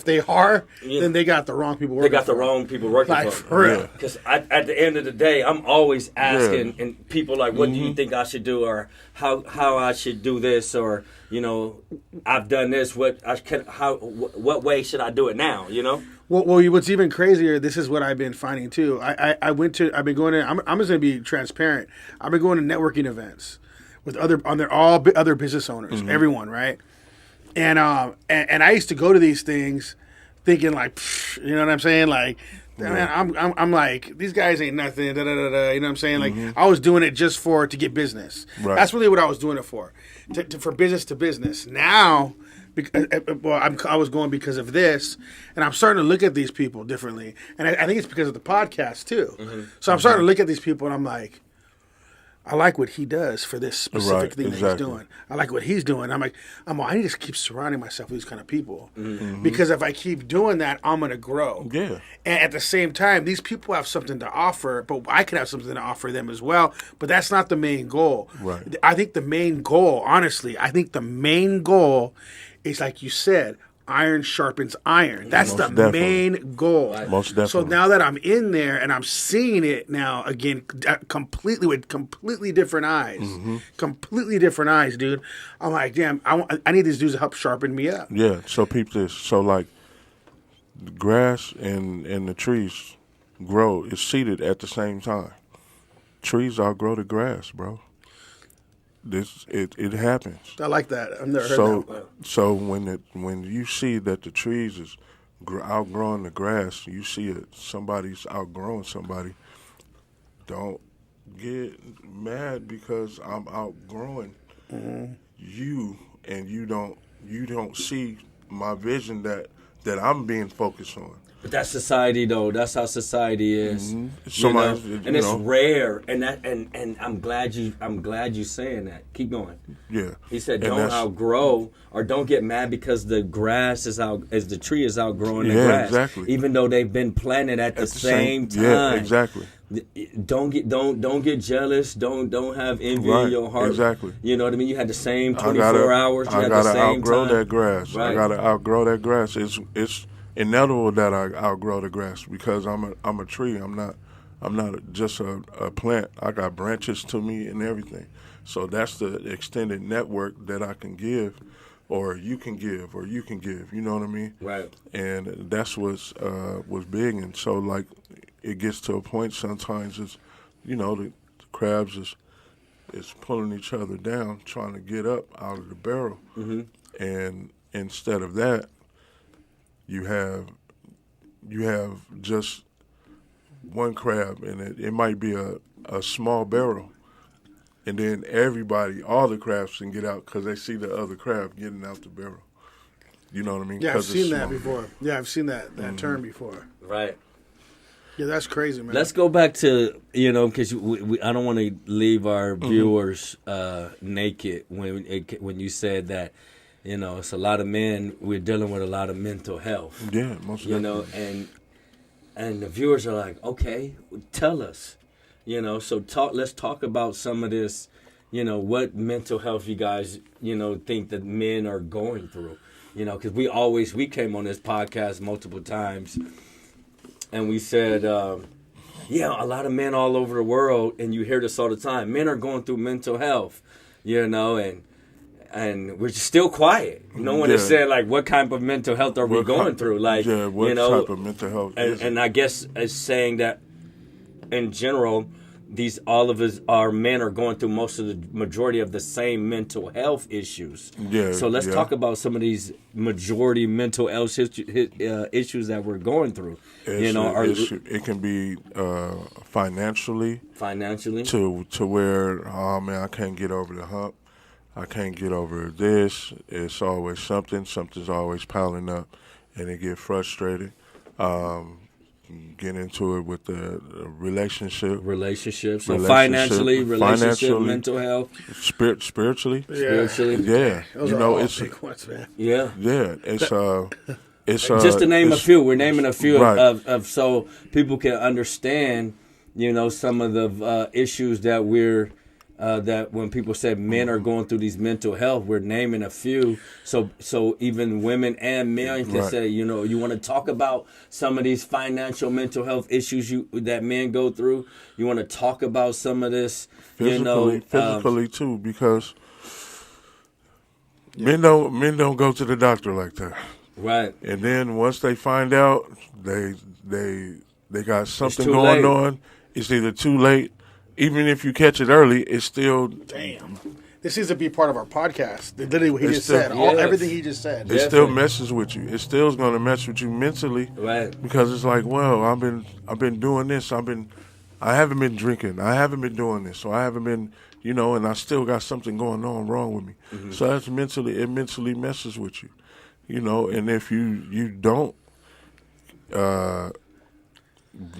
they are, then they got the wrong people working. They got the wrong people working for real. Because at the end of the day, I'm always asking and people like, what do you think I should do, or how I should do this, or I've done this. What way should I do it now? Well, what's even crazier, this is what I've been finding too. I've been going to, I'm just going to be transparent. I've been going to networking events with other business owners, everyone, right? And I used to go to these things thinking like, you know what I'm saying? Like, Man, I'm like, these guys ain't nothing. Da, da, da, da, you know what I'm saying? Like, I was doing it just to get business. Right. That's really what I was doing it for business to business. Now, I was going because of this, and I'm starting to look at these people differently. And I think it's because of the podcast too. So I'm starting to look at these people, and I'm like, I like what he does for this specific thing that he's doing. I like what he's doing. I need to keep surrounding myself with these kind of people. Because if I keep doing that, I'm going to grow. Yeah. And at the same time, these people have something to offer, but I could have something to offer them as well. But that's not the main goal. Right. I think the main goal, honestly, is like you said, iron sharpens iron. That's Most the definitely. main goal. Right. Most definitely. So now that I'm in there and I'm seeing it now again, completely different eyes, dude. I'm like, damn, I need these dudes to help sharpen me up. Yeah, so peep this. So, like, the grass and the trees grow, is seeded at the same time. Trees outgrow the grass, bro. It happens. I like that. I've never heard that. So when you see that the trees is outgrowing the grass, you see it. Somebody's outgrowing somebody. Don't get mad because I'm outgrowing you, and you don't see my vision that I'm being focused on. But that's society, though. That's how society is. Somebody, and it's rare. And I'm glad you saying that. Keep going. Yeah. He said, And "Don't outgrow, or don't get mad because the grass is as the tree is outgrowing the Yeah, grass. exactly. Even though they've been planted at the same time. Yeah, exactly. Don't get jealous. Don't have envy in your heart. Exactly. You know what I mean? You had the same 24 hours. You had the same outgrow time. that grass. Right. I gotta outgrow that grass. It's inevitable that I outgrow the grass because I'm a tree. I'm not just a plant. I got branches to me and everything. So that's the extended network that I can give, or you can give, or you can give. You know what I mean? Right. And that's what's big. And so, like, it gets to a point sometimes it's, the crabs is pulling each other down, trying to get up out of the barrel. And instead of that, you have just one crab, and it might be a small barrel, and then all the crabs can get out because they see the other crab getting out the barrel. You know what I mean? Yeah, I've seen that before. Yeah, I've seen that term before. Right. Yeah, that's crazy, man. Let's go back to, because I don't want to leave our viewers naked when you said that, it's a lot of men, we're dealing with a lot of mental health. Yeah, most definitely. And the viewers are like, okay, tell us, so let's talk about some of this, what mental health you guys, think that men are going through, because we came on this podcast multiple times. And we said, a lot of men all over the world, and you hear this all the time, men are going through mental health, and we're still quiet. No one is saying, like, what kind of mental health are we going through? Like, what type of mental health is it? And I guess it's saying that, in general, all of us, our men are going through most of the majority of the same mental health issues. Yeah. So let's talk about some of these majority mental health issues that we're going through. It can be financially to where, oh man, I can't get over the hump. I can't get over this. It's always something's always piling up, and they get frustrated. Get into it with the relationship. So financially, mental health. Spiritually. Yeah. Those are all big ones, man. Yeah. Yeah. It's just to name a few. We're naming a few right. of so people can understand, some of the issues that that when people say men are going through these mental health, we're naming a few. So even women and men can say, you want to talk about some of these financial mental health issues that men go through. You want to talk about some of this, physically too, because men don't go to the doctor like that. Right. And then once they find out they got something going on, it's either too late. Even if you catch it early, it's still damn. this needs to be part of our podcast. Literally, what he It's just still- said, Yes. everything he just said. It still Definitely. messes with you. It still's gonna mess with you mentally, Right. because it's like, well, I've been doing this. I haven't been drinking. I haven't been doing this. So I haven't been, and I still got something going on wrong with me. So it mentally messes with you, And if you don't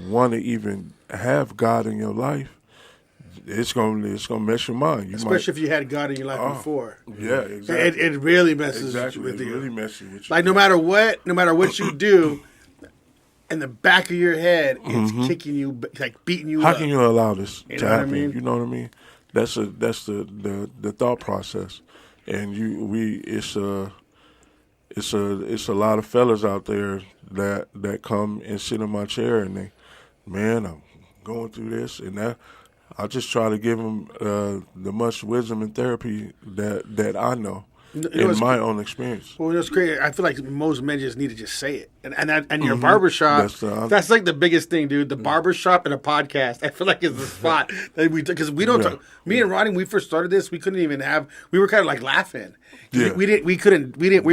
want to even have God in your life, it's gonna mess your mind. Especially if you had God in your life before. Yeah, exactly. It really messes Exactly. with It you. really messes with you. Like no matter what you do, in the back of your head, it's kicking you, like beating you How up. can you allow this You to know what I happen? mean? You know what I mean? That's the thought process, and it's a lot of fellas out there that come and sit in my chair and they, man, I'm going through this and that. I just try to give them the much wisdom and therapy that I know in my own experience. Well, it's great. I feel like most men just need to just say it. And your barbershop, that's like the biggest thing, dude. The barbershop and a podcast, I feel like is the spot that because we don't talk. Me and Ronnie, when we first started this, we couldn't even have, we were kind of like laughing. Yeah. We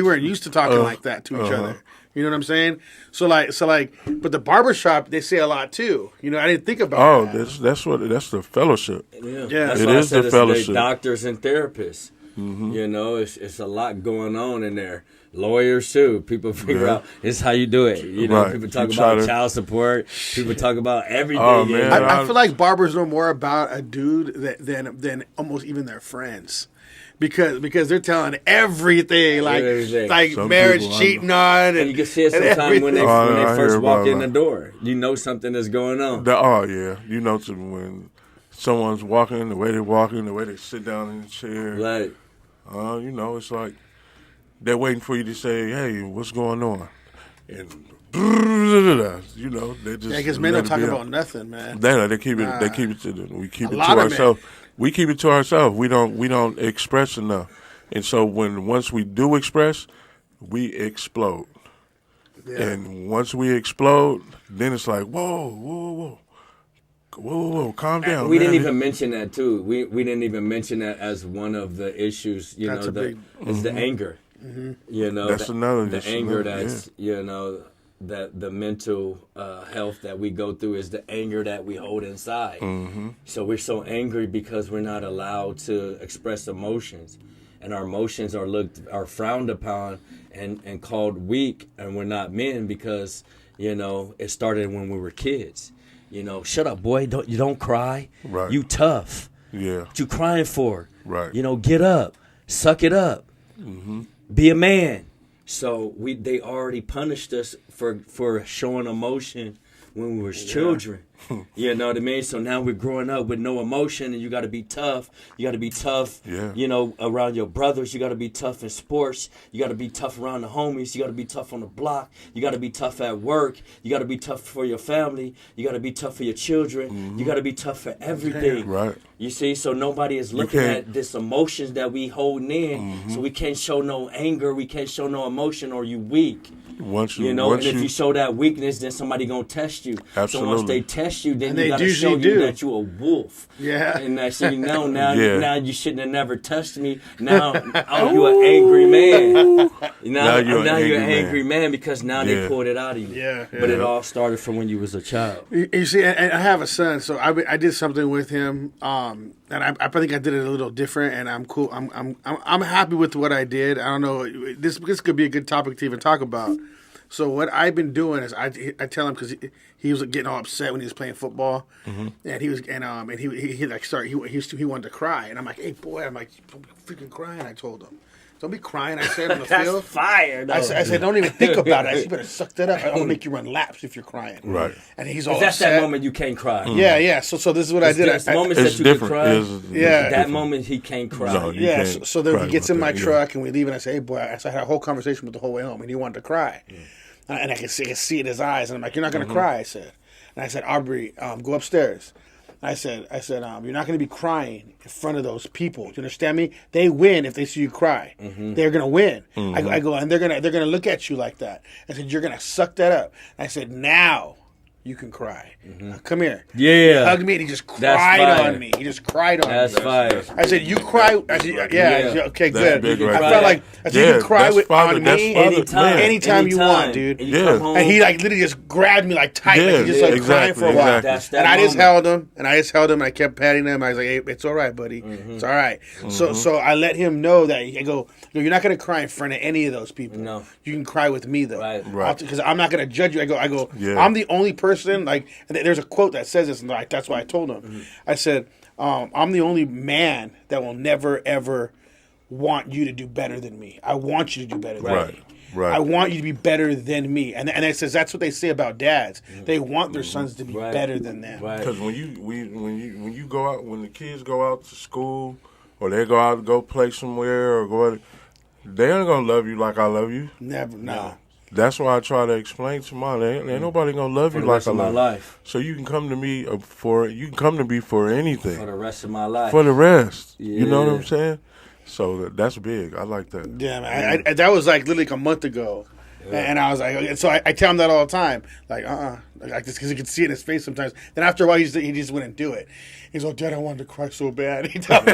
weren't used to talking like that to each other. You know what I'm saying? So but the barbershop, they say a lot too. I didn't think about that. That's the fellowship. Yeah. Yeah. That's It why I is said the it's fellowship. doctors and therapists. It's a lot going on in there. Lawyers too. People figure out it's how you do it. Right. People talk You try about to- child support. People talk about everything. Oh, man. I feel like barbers know more about a dude than almost even their friends. Because they're telling everything, Everything. like Some marriage people, cheating on, And you can see it and sometimes when they everything. Oh, when they I first hear walk about in the that. door. You know something is going on. When someone's walking, the way they're walking, the way they sit down in the chair. Like, It's like they're waiting for you to say, "Hey, what's going on?" And they just Because men let don't it talk be about out. nothing, man. They keep it. They keep it to we keep A it lot to of men. ourselves. We keep it to ourselves. We don't express enough, and so once we do express, we explode. Yeah. And once we explode, then it's like, whoa, calm down. we man. didn't even mention that too. We didn't even mention that as one of the issues. That's a big- is the anger. That's another. The that's anger another, that's that the mental health that we go through is the anger that we hold inside. So we're so angry because we're not allowed to express emotions, and our emotions are frowned upon and called weak, and we're not men because it started when we were kids. Shut up, boy! You don't cry. Right. You tough. Yeah. What you crying for? Right. Get up, suck it up, be a man. So they already punished us for showing emotion when we was children. You know what I mean? So now we're growing up with no emotion, and you got to be tough. You got to be tough, around your brothers. You got to be tough in sports. You got to be tough around the homies. You got to be tough on the block. You got to be tough at work. You got to be tough for your family. You got to be tough for your children. You got to be tough for everything. Right. You see, so nobody is looking at this emotions that we holding in. So we can't show no anger. We can't show no emotion, or you weak. Once And if you show that weakness, then somebody gonna test you. So once Absolutely. they test you, then And you they gotta show usually do. you that you a wolf. Yeah. And that so now Yeah. now you shouldn't have never touched me. Now you an angry man. Now you're an angry man because now they Yeah. pulled it out of you. Yeah, But it yeah. all started from when you was a child. You see, and I have a son, so I did something with him, and I think I did it a little different, and I'm cool. I'm happy with what I did. I don't know, this could be a good topic to even talk about. So what I've been doing is I tell him, because he was getting all upset when he was playing football, and he wanted to cry, and I'm like, hey boy, I'm like, don't be freaking crying. I told him, don't be crying. I said on the field. fire, though. I said, don't even think about it. I said, you better suck that up. I'm gonna make you run laps if you're crying. Right. And he's all That's upset. that moment you can't cry. Yeah. So this is what I did. There's moments It's that you different. can cry. Yeah. That different. moment he can't cry. No, you Yeah, can't so then cry he gets about in my that, yeah. truck and we leave, and I say, hey boy, I had a whole conversation with the whole way home, and he wanted to cry, and I can see it in his eyes, and I'm like, you're not gonna cry, I said, and I said, Aubrey, go upstairs. I said, you're not gonna be crying in front of those people. Do you understand me? They win if they see you cry. They're gonna win. I go, and they're gonna look at you like that. I said, you're gonna suck that up. I said, now you can cry. Come here. Yeah. Hug me, and he just That's cried fire. on me. He just cried on That's me. fire. I said, you cry. I said, yeah. I said, okay, That's good. big I right felt there. like I said, you can cry that's with father- on that's me father- anytime you want, dude. And you come home, And he like literally just grabbed me like tight, like he just like crying for a while. That's that And I just moment. held him, and I kept patting him. I was like, hey, it's all right, buddy. It's all right. So I let him know that I go, you're not gonna cry in front of any of those people. No. You can cry with me though. Right. Because I'm not gonna judge you. I go. Yeah. I'm the only person. Like, and there's a quote that says this, and like that's why I told him. I said, I'm the only man that will never ever want you to do better than me. I want you to do better than Right. me. Right. I want you to be better than me. And it says that's what they say about dads. They want their sons to be better than them. Right. Because when you go out, when the kids go out to school, or they go out to go play somewhere, or go out, they ain't gonna love you like I love you. Never, no. That's why I try to explain to mom, ain't nobody gonna love you the like rest I of my love life. you. So you can come to me for anything. For the rest of my life. For the rest. You know what Yeah. I'm saying? So that's big. I like that. Yeah, man. I that was like literally like a month ago. And I was like, so I tell him that all the time. Like, like this, because you can see it in his face sometimes. Then after a while, he just wouldn't do it. He's like, Dad, I wanted to cry so bad. He told me.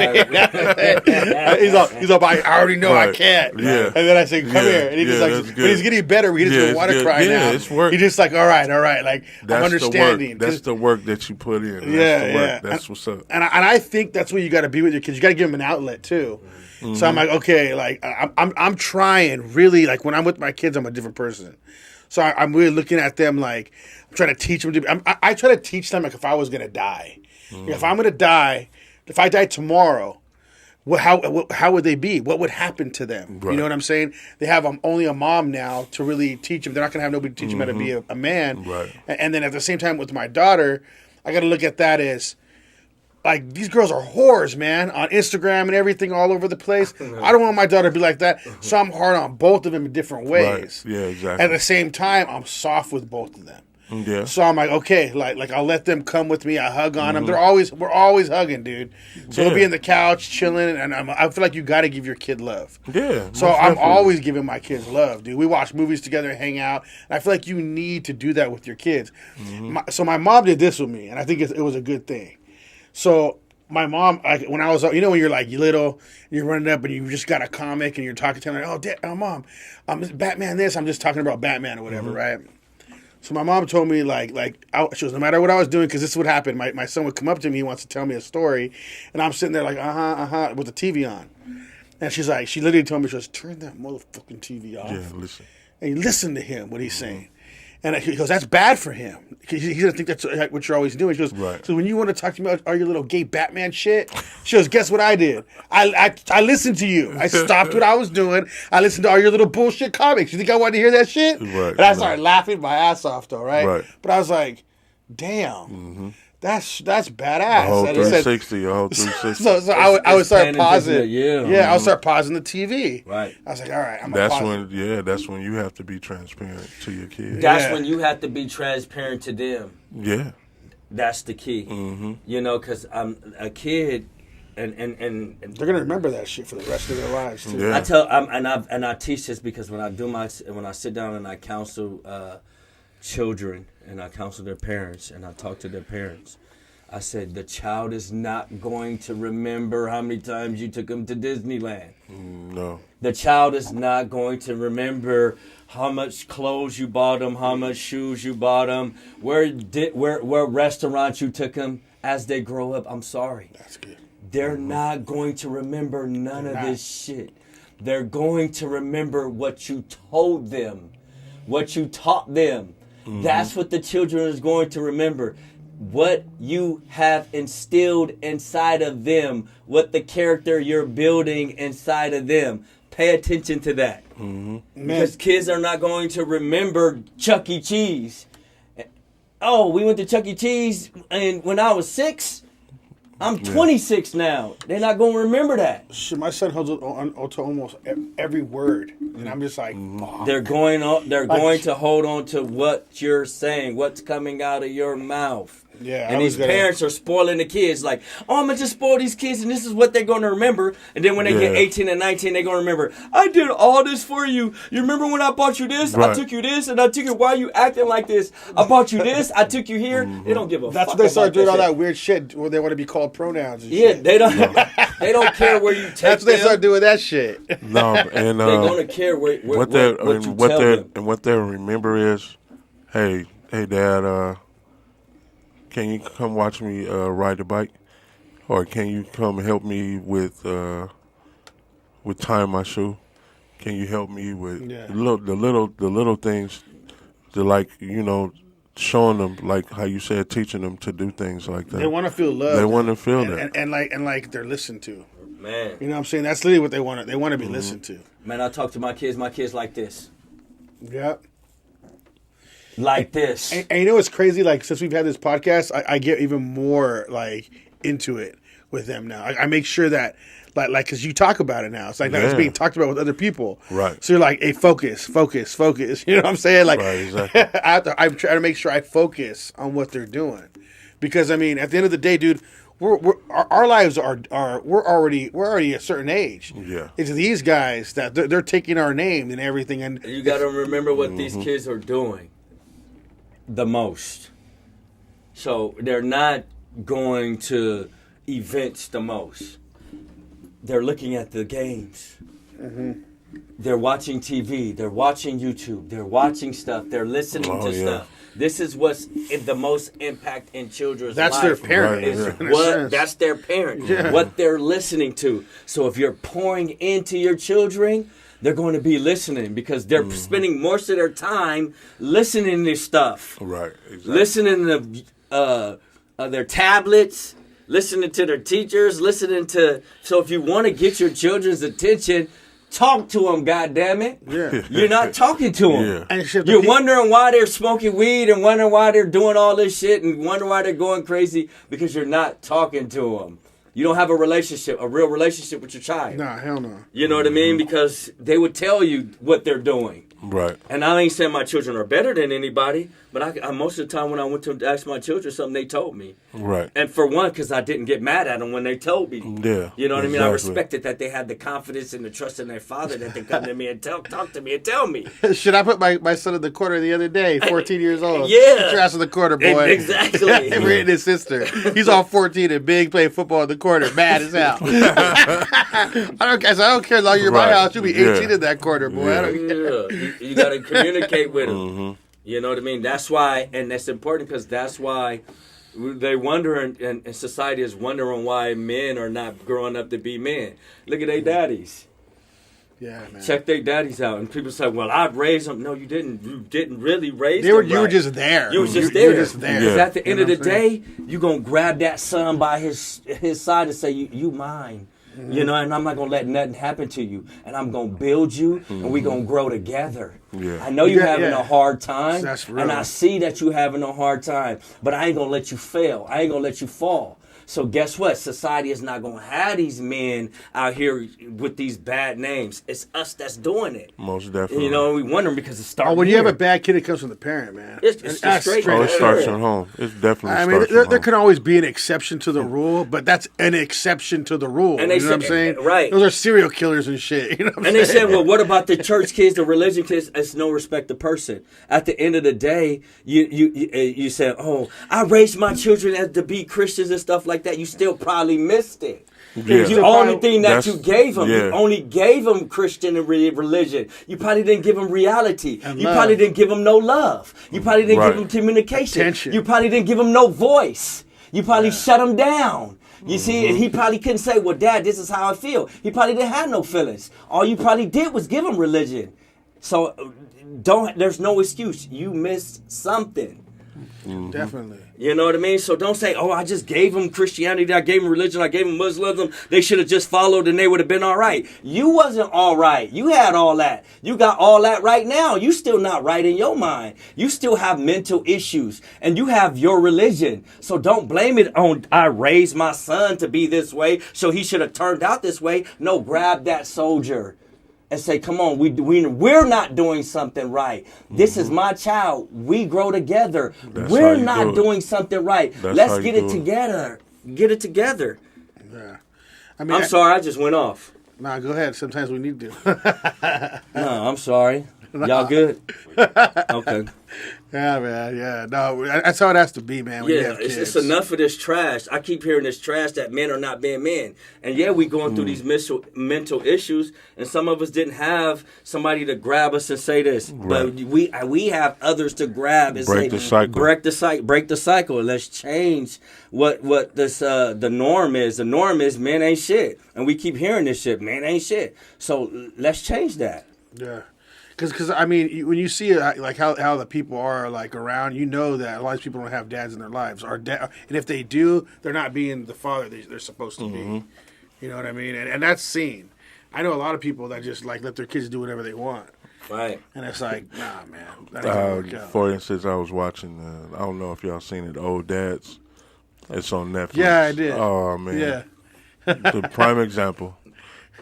he's all, I already know I Right. can't. Yeah. And then I say, come Yeah. here. And he just Yeah, like, that's but good. he's getting better. He just Yeah, don't want to it's cry good. now. Yeah, it's work. He's just like, all right. Like, That's I'm understanding. The work. That's the work that you put in. That's Yeah, the work. yeah. That's what's up. And I think that's what you got to be with your kids. You got to give them an outlet too. So I'm like, okay, like I'm trying really. Like when I'm with my kids, I'm a different person. So I'm really looking at them like I'm trying to teach them to. I try to teach them like if I was gonna die, if I'm gonna die, if I die tomorrow, how would they be? What would happen to them? Right. You know what I'm saying? They have only a mom now to really teach them. They're not gonna have nobody to teach them how to be a man. Right. And then at the same time with my daughter, I got to look at that as. Like, these girls are whores, man, on Instagram and everything all over the place. I don't want my daughter to be like that, so I'm hard on both of them in different ways. Right. Yeah, exactly. At the same time, I'm soft with both of them. Yeah. So I'm like, okay, like I'll let them come with me. I hug on them. We're always hugging, dude. So we'll be in the couch chilling, and I feel like you got to give your kid love. Yeah. So most I'm definitely. always giving my kids love, dude. We watch movies together, hang out, and I feel like you need to do that with your kids. So my mom did this with me, and I think it was a good thing. So my mom, like when I was, when you're like little, you're running up and you just got a comic and you're talking to her, like, oh, Dad, Mom, Batman this. I'm just talking about Batman or whatever, right? So my mom told me she was no matter what I was doing, because this would happen. My son would come up to me, he wants to tell me a story, and I'm sitting there like with the TV on, and she literally told me, she goes, turn that motherfucking TV off, Yeah, listen. and you listen to him what he's saying. And he goes, that's bad for him. He's going to think that's what you're always doing. She goes, Right. so when you want to talk to me about all your little gay Batman shit, she goes, guess what I did? I listened to you. I stopped what I was doing. I listened to all your little bullshit comics. You think I wanted to hear that shit? Right, And I started laughing my ass off, though, right? Right. But I was like, damn, that's badass. A whole And he said- 360. A whole 360. so I would start It's pausing. painting Yeah, I would start pausing the TV. Right. I was like, all right, I'm going to pause. That's when you have to be transparent to your kids. That's Yeah. when you have to be transparent to them. Yeah. That's the key. You know, because I'm a kid, and They're going to remember that shit for the rest of their lives, too. Yeah. I tell and I teach this because when I sit down and I counsel children and I counsel their parents and I talk to their parents, I said the child is not going to remember how many times you took them to Disneyland. No. The child is not going to remember how much clothes you bought them, how much shoes you bought them, where restaurants you took them. As they grow up, I'm sorry. That's good. They're not going to remember none of this shit. They're going to remember what you told them, what you taught them. That's what the children is going to remember. What you have instilled inside of them, what the character you're building inside of them. Pay attention to that. Because kids are not going to remember Chuck E. Cheese. Oh, we went to Chuck E. Cheese and when I was 6. I'm 26 now. They're not going to remember that. Shit, my son holds on to almost every word, and I'm just like, fuck. They're going to hold on to what you're saying, what's coming out of your mouth. Yeah, and these parents are spoiling the kids. Like, oh, I'm going to just spoil these kids, and this is what they're going to remember. And then when they get 18 and 19, they're going to remember, I did all this for you. You remember when I bought you this? Right. I took you this, and I took you. Why are you acting like this? I bought you this. I took you here. They don't give a fuck. That's when they start doing all shit. that weird shit where they want to be called pronouns. And Yeah, shit. they don't care where you take That's when they them. start doing that shit. No, and They're going to care what you what tell them. and what they'll remember is, hey, Dad, can you come watch me ride the bike, or can you come help me with tying my shoe? Can you help me with the little things, to like showing them, like how you said, teaching them to do things like that. They want to feel love. They want to feel that, and like they're listened to. Man, You know what I'm saying? That's literally what they want. They want to be listened to. man, I talk to my kids like this. Yep. Like this. And you know what's crazy? Like, since we've had this podcast, I get even more like into it with them now. I make sure that like because you talk about it now. It's like it's being talked about with other people. Right. So you're like, hey, focus. You know what I'm saying? Like, Right, exactly. I'm trying to make sure I focus on what they're doing, because I mean, at the end of the day, dude, our lives are we're already a certain age. Yeah. It's these guys that they're taking our name and everything, and You got to remember what these kids are doing the most. So they're not going to events the most. They're looking at the games. They're watching TV. They're watching YouTube. They're watching stuff. They're listening to stuff. This is what's the most impact in children's that's life. their parent. Right, That's their parent. Yeah. What they're listening to. So if you're pouring into your children, they're going to be listening, because they're spending most of their time listening to stuff. Right. Exactly. Listening to their tablets, listening to their teachers, listening to. So if you want to get your children's attention, talk to them, goddammit. Yeah. You're not talking to them. Yeah. And shit, You're wondering why they're smoking weed and wondering why they're doing all this shit and wondering why they're going crazy, because you're not talking to them. You don't have a real relationship with your child. Nah, hell no. You know what I mean? Because they would tell you what they're doing. Right. And I ain't saying my children are better than anybody, but I most of the time when I went to ask my children something, they told me. Right. And for one, because I didn't get mad at them when they told me. Yeah. You know what I mean? I exactly. respected that they had the confidence and the trust in their father that they come to me and talk to me and tell me. Shit, I put my son in the corner the other day, 14 years old. Yeah. Put your ass in the corner, boy. Exactly. Him and his sister. He's all 14 and big, playing football in the corner, mad as hell. I don't care as long as you're in my Right. house. You'll be 18 Yeah. in that corner, boy. I don't care. Yeah. You got to communicate with them. You know what I mean? That's why, and that's important, because that's why they wonder, and society is wondering why men are not growing up to be men. Look at their daddies. Yeah, man. Check their daddies out, and people say, "Well, I'd raise them." No, you didn't. You didn't really raise You were them. just there. You was just You there. were just there. Because at the end You of know the what I'm saying? day, you gonna grab that son by his side and say, "You mine." You know, and I'm not gonna let nothing happen to you, and I'm gonna build you, and we gonna grow together. Yeah. I know you're having yeah. a hard time, That's real. and I see that you're having a hard time, but I ain't gonna let you fail. I ain't gonna let you fall. So guess what? Society is not gonna have these men out here with these bad names. It's us that's doing it. Most definitely. You know, we wonder because it starts. Oh, when you have a bad kid, it comes from the parent, man. It's just That's straight. Oh, it Yeah. starts at home. It definitely I mean, starts there at home. can always be an exception to the rule, but that's an exception to the rule. And they you know what I'm say- saying? right. Those are serial killers and shit. You know what I'm And they saying? said, well, what about the church kids, the religion kids? It's no respect of person. At the end of the day, you said, oh, I raised my children to be Christians and stuff like that. You still probably missed it. Yeah. The only thing that That's- you gave them, you yeah. only gave them Christian and religion. You probably didn't give them reality. And You love. probably didn't give them no love. You probably didn't Right. give them communication. Attention. You probably didn't give them no voice. You probably shut them down. You see, he probably couldn't say, well, Dad, this is how I feel. He probably didn't have no feelings. All you probably did was give him religion. So there's no excuse. You missed something. Definitely. You know what I mean? So don't say, oh, I just gave them Christianity, I gave them religion, I gave them Muslim. They should have just followed and they would have been all right. You wasn't all right. You had all that. You got all that right now. You still not right in your mind. You still have mental issues and you have your religion. So don't blame it on, I raised my son to be this way, so he should have turned out this way. No, grab that soldier. and say, come on, we're not doing something right. This is my child. We grow together. We're not doing something right. Let's get it together. Get it together. Yeah. I'm sorry, I just went off. Nah, go ahead. Sometimes we need to. No, I'm sorry. Y'all good? Okay. Yeah, man. Yeah. No, that's how it has to be, man. When you have kids. It's enough of this trash. I keep hearing this trash that men are not being men. And yeah, we going through these mental issues, and some of us didn't have somebody to grab us and say this. Right. But we have others to grab and break the cycle. Break the cycle. Let's change what this the norm is. The norm is men ain't shit. And we keep hearing this shit, men ain't shit. So let's change that. Yeah. Because I mean, when you see like how the people are like around, you know that a lot of people don't have dads in their lives, and if they do, they're not being the father they're supposed to be. You know what I mean? And that's seen. I know a lot of people that just like let their kids do whatever they want. Right. And it's like, nah, man. That ain't gonna work out. For instance, I was watching. I don't know if y'all seen it, Old Dads. It's on Netflix. Yeah, I did. Oh man. Yeah. The prime example.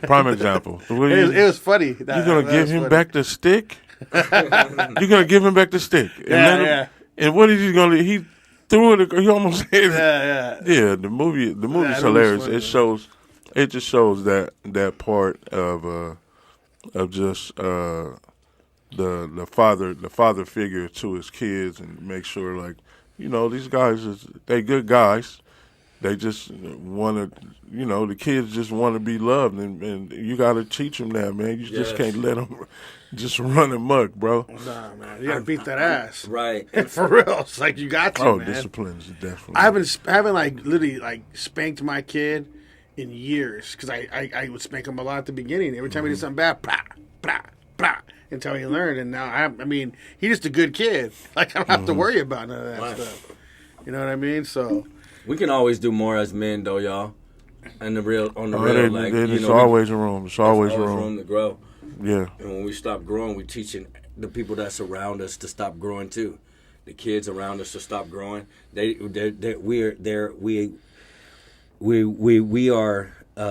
Prime example. It was funny. You're going to give him back the stick? You're going to give him back the stick. And what is he going to... He threw it... He almost hit it. Yeah, the movie's hilarious. It just shows that part of just the father figure to his kids, and make sure, like, you know, these guys, they good guys. They just want to, you know, the kids just want to be loved, and you got to teach them that, man. You just can't let them just run amok, bro. Nah, man. You got to beat that ass. Right. For real. It's like you got to, man. Discipline is definitely. I haven't like literally like spanked my kid in years, because I would spank him a lot at the beginning. Every time he did something bad, blah, blah, blah, until he learned. And now, I mean, he's just a good kid. Like, I don't have to worry about none of that stuff. You know what I mean? So... We can always do more as men, though, y'all. On the real, like, there's always room. There's always room to grow. Yeah. And when we stop growing, we're teaching the people that's around us to stop growing too. The kids around us to stop growing. We are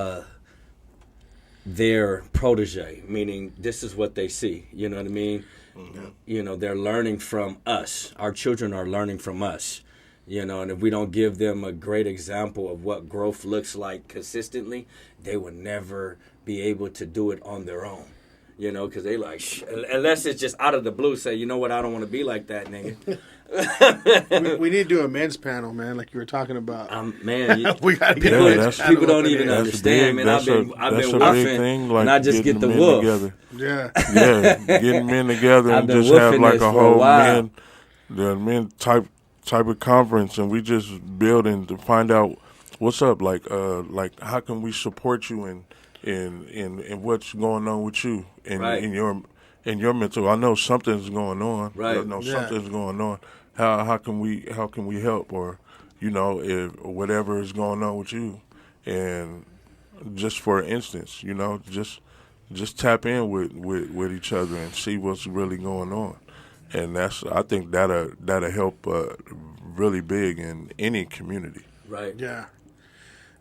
their protege, meaning this is what they see. You know what I mean? Mm-hmm. You know, they're learning from us. Our children are learning from us. You know, and if we don't give them a great example of what growth looks like consistently, they will never be able to do it on their own. You know, because they like, unless it's just out of the blue, say, you know what, I don't want to be like that, nigga. we need to do a men's panel, man, like you were talking about. Man, we got to get a men's panel. People don't even understand, man. I've been woofing, like, and I just get the woof. Together. Yeah, getting men together and just have like a whole men type of conference, and we just building to find out what's up. Like how can we support you in what's going on with you in your mental. I know something's going on. Right. I know something's going on. How can we help, or you know, if whatever is going on with you, and just for instance, you know, just tap in with each other and see what's really going on. And I think that'll help really big in any community. Right. Yeah.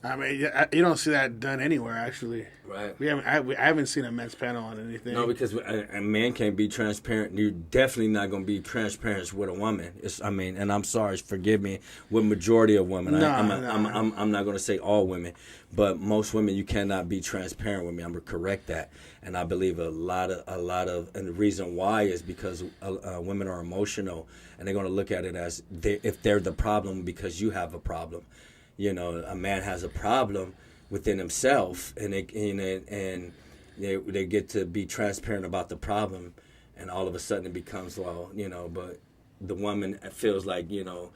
I mean, you don't see that done anywhere, actually. Right. I haven't seen a men's panel on anything. No, because a man can't be transparent. You're definitely not going to be transparent with a woman. And I'm sorry, forgive me, with majority of women. I'm not going to say all women, but most women, you cannot be transparent with me. I'm going to correct that. And I believe a lot of, and the reason why is because women are emotional, and they're going to look at it as if they're the problem because you have a problem. You know, a man has a problem within himself, and they get to be transparent about the problem, and all of a sudden it becomes, well, you know, but the woman feels like, you know,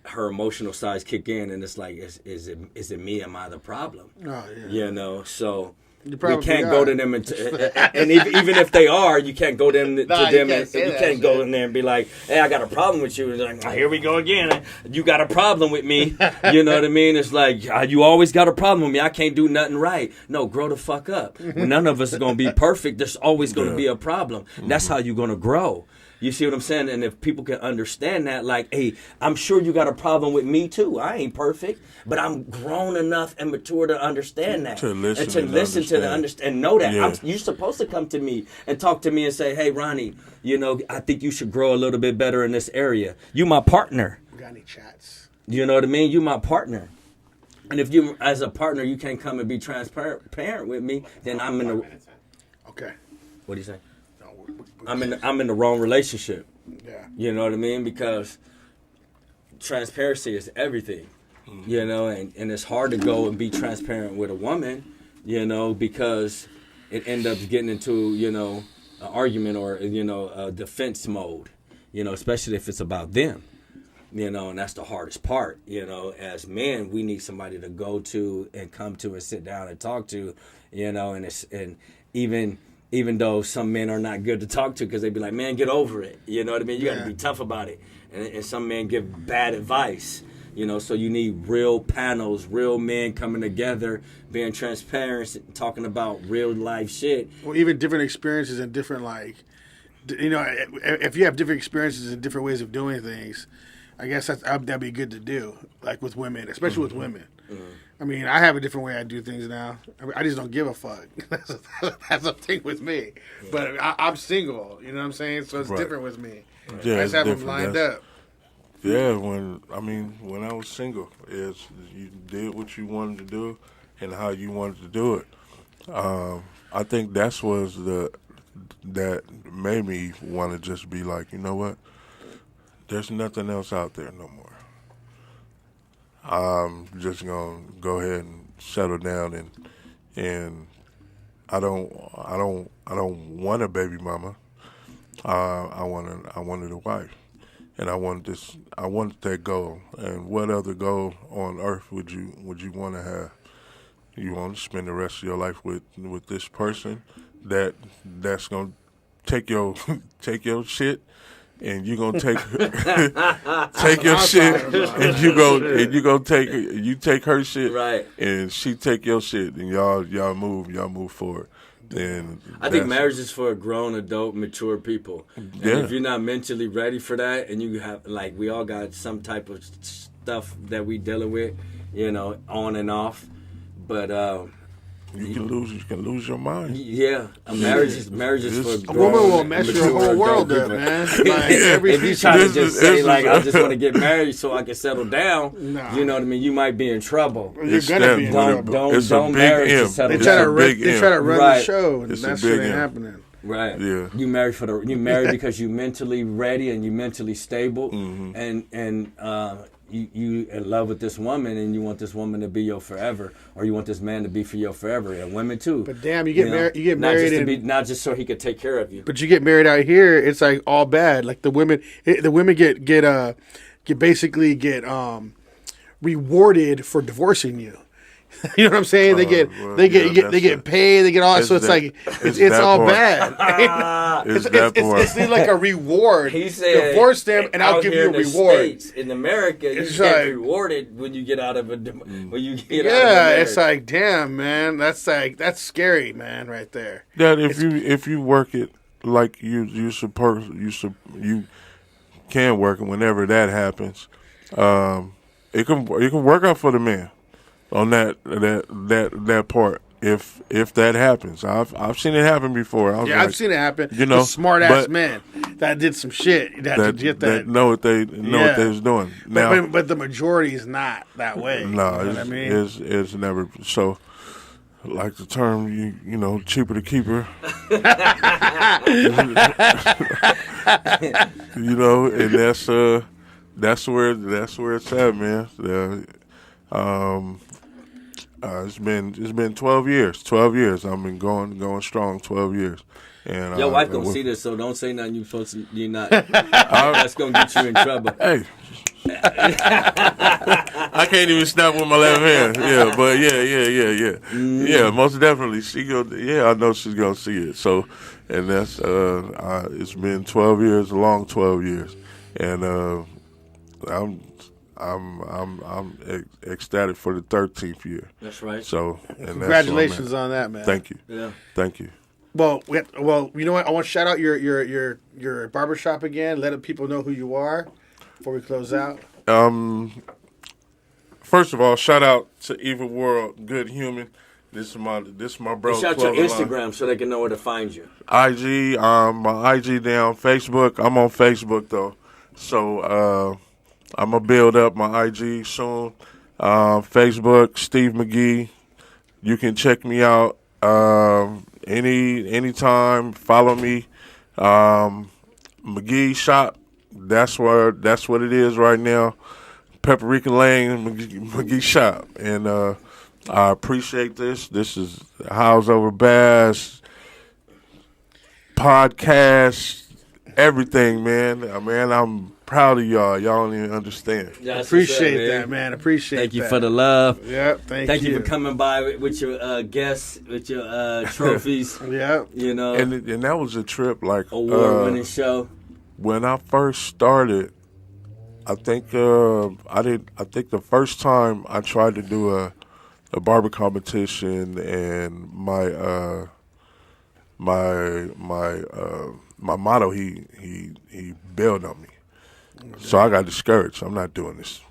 her emotional sides kick in, and it's like, is it me? Am I the problem? Oh, yeah. You know, so we can't go to them and even if they are, you can't go to them. You can't go in there and be like, "Hey, I got a problem with you." And like, oh, here we go again. You got a problem with me. You know what I mean? It's like you always got a problem with me. I can't do nothing right. No, grow the fuck up. None of us are gonna be perfect. There's always gonna be a problem. That's how you're gonna grow. You see what I'm saying? And if people can understand that, like, hey, I'm sure you got a problem with me too. I ain't perfect, but I'm grown enough and mature to understand that. To listen and to and listen to the understand and know that Yeah. you're supposed to come to me and talk to me and say, hey, Ronnie, you know, I think you should grow a little bit better in this area. You my partner. We got any chats? You know what I mean? You my partner. And if you, as a partner, you can't come and be transparent with me, then I'm in the. Okay. What do you say? No, I'm in the wrong relationship. Yeah. You know what I mean? Because transparency is everything. You know, and it's hard to go and be transparent with a woman, you know, because it ends up getting into, you know, an argument or, you know, a defense mode, you know, especially if it's about them. You know, and that's the hardest part. You know, as men, we need somebody to go to and come to and sit down and talk to. You know, and even though some men are not good to talk to because they be like, man, get over it. You know what I mean? You got to be tough about it. And some men give bad advice. You know, so you need real panels, real men coming together, being transparent, talking about real life shit. Well, even different experiences and different, like, you know, if you have different experiences and different ways of doing things, I guess that'd be good to do, like with women, especially with women. I mean, I have a different way I do things now. I just don't give a fuck. That's a thing with me. But I'm single, you know what I'm saying? So it's different with me. Yeah, I just have them lined up. Yeah, when I was single, you did what you wanted to do and how you wanted to do it. I think that made me want to just be like, you know what? There's nothing else out there no more. I'm just gonna go ahead and settle down, and I don't want a baby mama. I wanted a wife, and I wanted that goal. And what other goal on earth would you want to have? You want to spend the rest of your life with this person that's gonna take your shit. And you gonna take take your shit, and you take her shit, right? And she take your shit, and y'all move forward. And I think marriage is for grown, adult, mature people. And if you're not mentally ready for that, and you have, like, we all got some type of stuff that we dealing with, you know, on and off, but. You can lose your mind. Yeah, marriage is for a woman will mess your whole world up, man. Like, if you try to just say, like, I just want to get married so I can settle down, you know what I mean? You might be in trouble. You're gonna be in trouble. Don't marry to settle down. They try to run the show, and that shit ain't happening. Right. Yeah. You marry because you mentally ready and you mentally stable, and you in love with this woman, and you want this woman to be your forever, or you want this man to be for your forever, and women too. But damn, you get married, not just so he could take care of you. But you get married out here, it's like all bad. Like the women get rewarded for divorcing you. You know what I'm saying? They get paid, they get all. So it's all bad. It's like a reward. He said, divorce them, and I'll give you a reward. In America, you get rewarded when you get out of it's like, damn, man, that's scary, man, right there. That if you work it like you can work it whenever that happens, it can work out for the man. On that part, if that happens, I've seen it happen before. I've seen it happen. You know, smart ass men that did some shit that know what they was doing. Now, but the majority is not that way. No, you know what I mean? It's never so. Like the term, you know, cheaper to keep her. You know, and that's where it's at, man. It's been 12 years. 12 years. I've been going strong. 12 years. And your wife gonna see this, so don't say nothing you're not. That's gonna get you in trouble. Hey, I can't even snap with my left hand. Yeah, but yeah. Most definitely, I know she's gonna see it. So, and that's it's been 12 years, a long 12 years, and I'm ecstatic for the 13th year. That's right. So, and congratulations on that, man. Thank you. Yeah. Thank you. Well, you know what? I want to shout out your barbershop again. Let people know who you are before we close out. First of all, shout out to Evil World, Good Human. This is my bro. Shout out your Instagram so they can know where to find you. IG, my IG down. Facebook, I'm on Facebook though, so I'm gonna build up my IG soon. Facebook, Steve McGee. You can check me out anytime. Follow me, McGee Shop. That's what it is right now. Paprika Lane, McGee Shop, and I appreciate this. This is House Over Bass podcast, everything, man. I'm proud of y'all. Y'all don't even understand. Appreciate that, man. Thank you for the love. Yep, thank you for coming by with your guests, with your trophies. Yeah, you know, and that was a trip, like award-winning show. When I first started, I think the first time I tried to do a barber competition, and my motto, he bailed on me. Okay. So I got discouraged. I'm not doing this.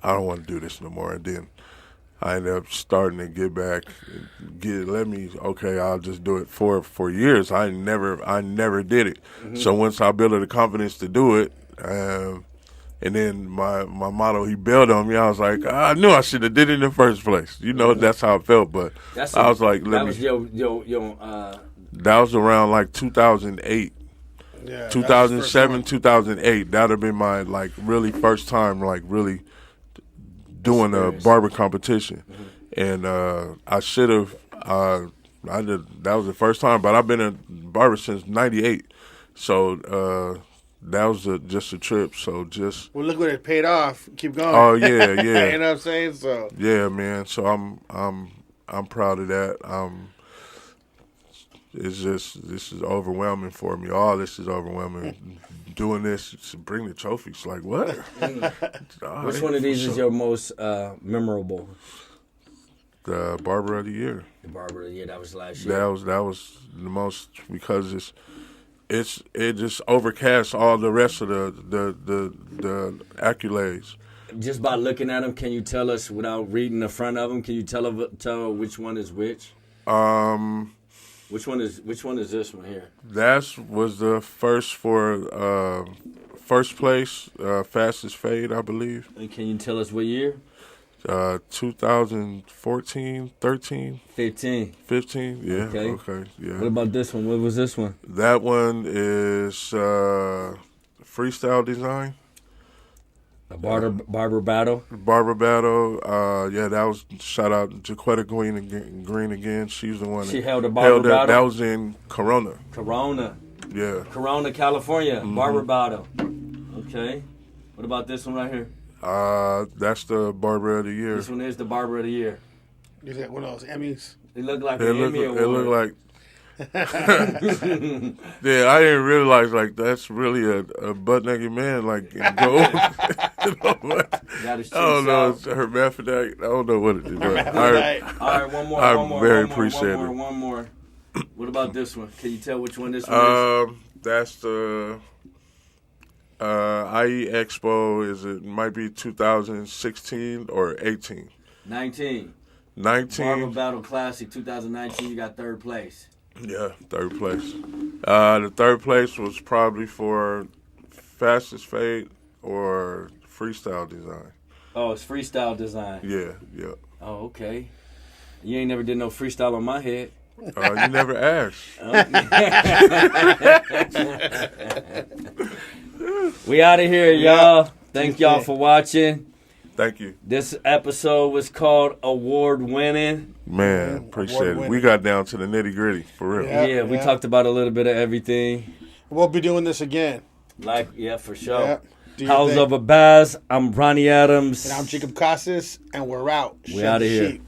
I don't want to do this no more. And then I ended up starting to get back, I'll just do it for years. I never did it. Mm-hmm. So once I built the confidence to do it, and then my motto, he bailed on me. I was like, I knew I should have did it in the first place. You know, that's how it felt. But I was like, that was around like 2008. Yeah, 2007, 2008. That would have been my like really first time like really doing a barber competition. Mm-hmm. And I should have. That was the first time, but I've been a barber since '98. So. That was just a trip, so just... Well, look what it paid off. Keep going. Oh, yeah. You know what I'm saying? So yeah, man. So I'm proud of that. It's just, this is overwhelming for me. All this is overwhelming. Doing this to bring the trophies, like, what? Which one of these is your most memorable? The Barber of the Year. The Barber of the Year, that was last year. That was the most, because it just overcasts all the rest of the accolades. Just by looking at them, can you tell us without reading the front of them? Can you tell which one is which? Which one is this one here? That was the first for first place, fastest fade, I believe. And can you tell us what year? 2014, 13, 15, yeah. Okay, yeah. What about this one? What was this one? That one is freestyle design. A barber battle. Barber battle. Yeah, that was shout out to Jaquetta Green again. She's the one. She held a barber battle. That was in Corona. Yeah. Corona, California. Mm-hmm. Barber battle. Okay. What about this one right here? That's the Barber of the Year. This one is the Barber of the Year. Is that one of those Emmys? It looked like an Emmy award. It looked like. Yeah, I didn't realize like that's really a butt naked man like in gold. I don't know, it's hermaphrodite. I don't know what it is. But all right, one more. One more. What about this one? Can you tell which one this one is? That's the. IE Expo it might be 2016 or 18. 19. Barber Battle Classic 2019. You got third place. Yeah, third place. The third place was probably for fastest fade or freestyle design. Oh, it's freestyle design. Yeah. Oh, okay. You ain't never did no freestyle on my head. You never asked. We out of here, y'all. Thank y'all for watching. Thank you. This episode was called Award Winning. Man, appreciate it. We got down to the nitty gritty, for real. Yeah, we talked about a little bit of everything. We'll be doing this again. For sure. Yeah. House Over Bass. I'm Ronnie Adams. And I'm Jacob Casas, and we're out. We out of here.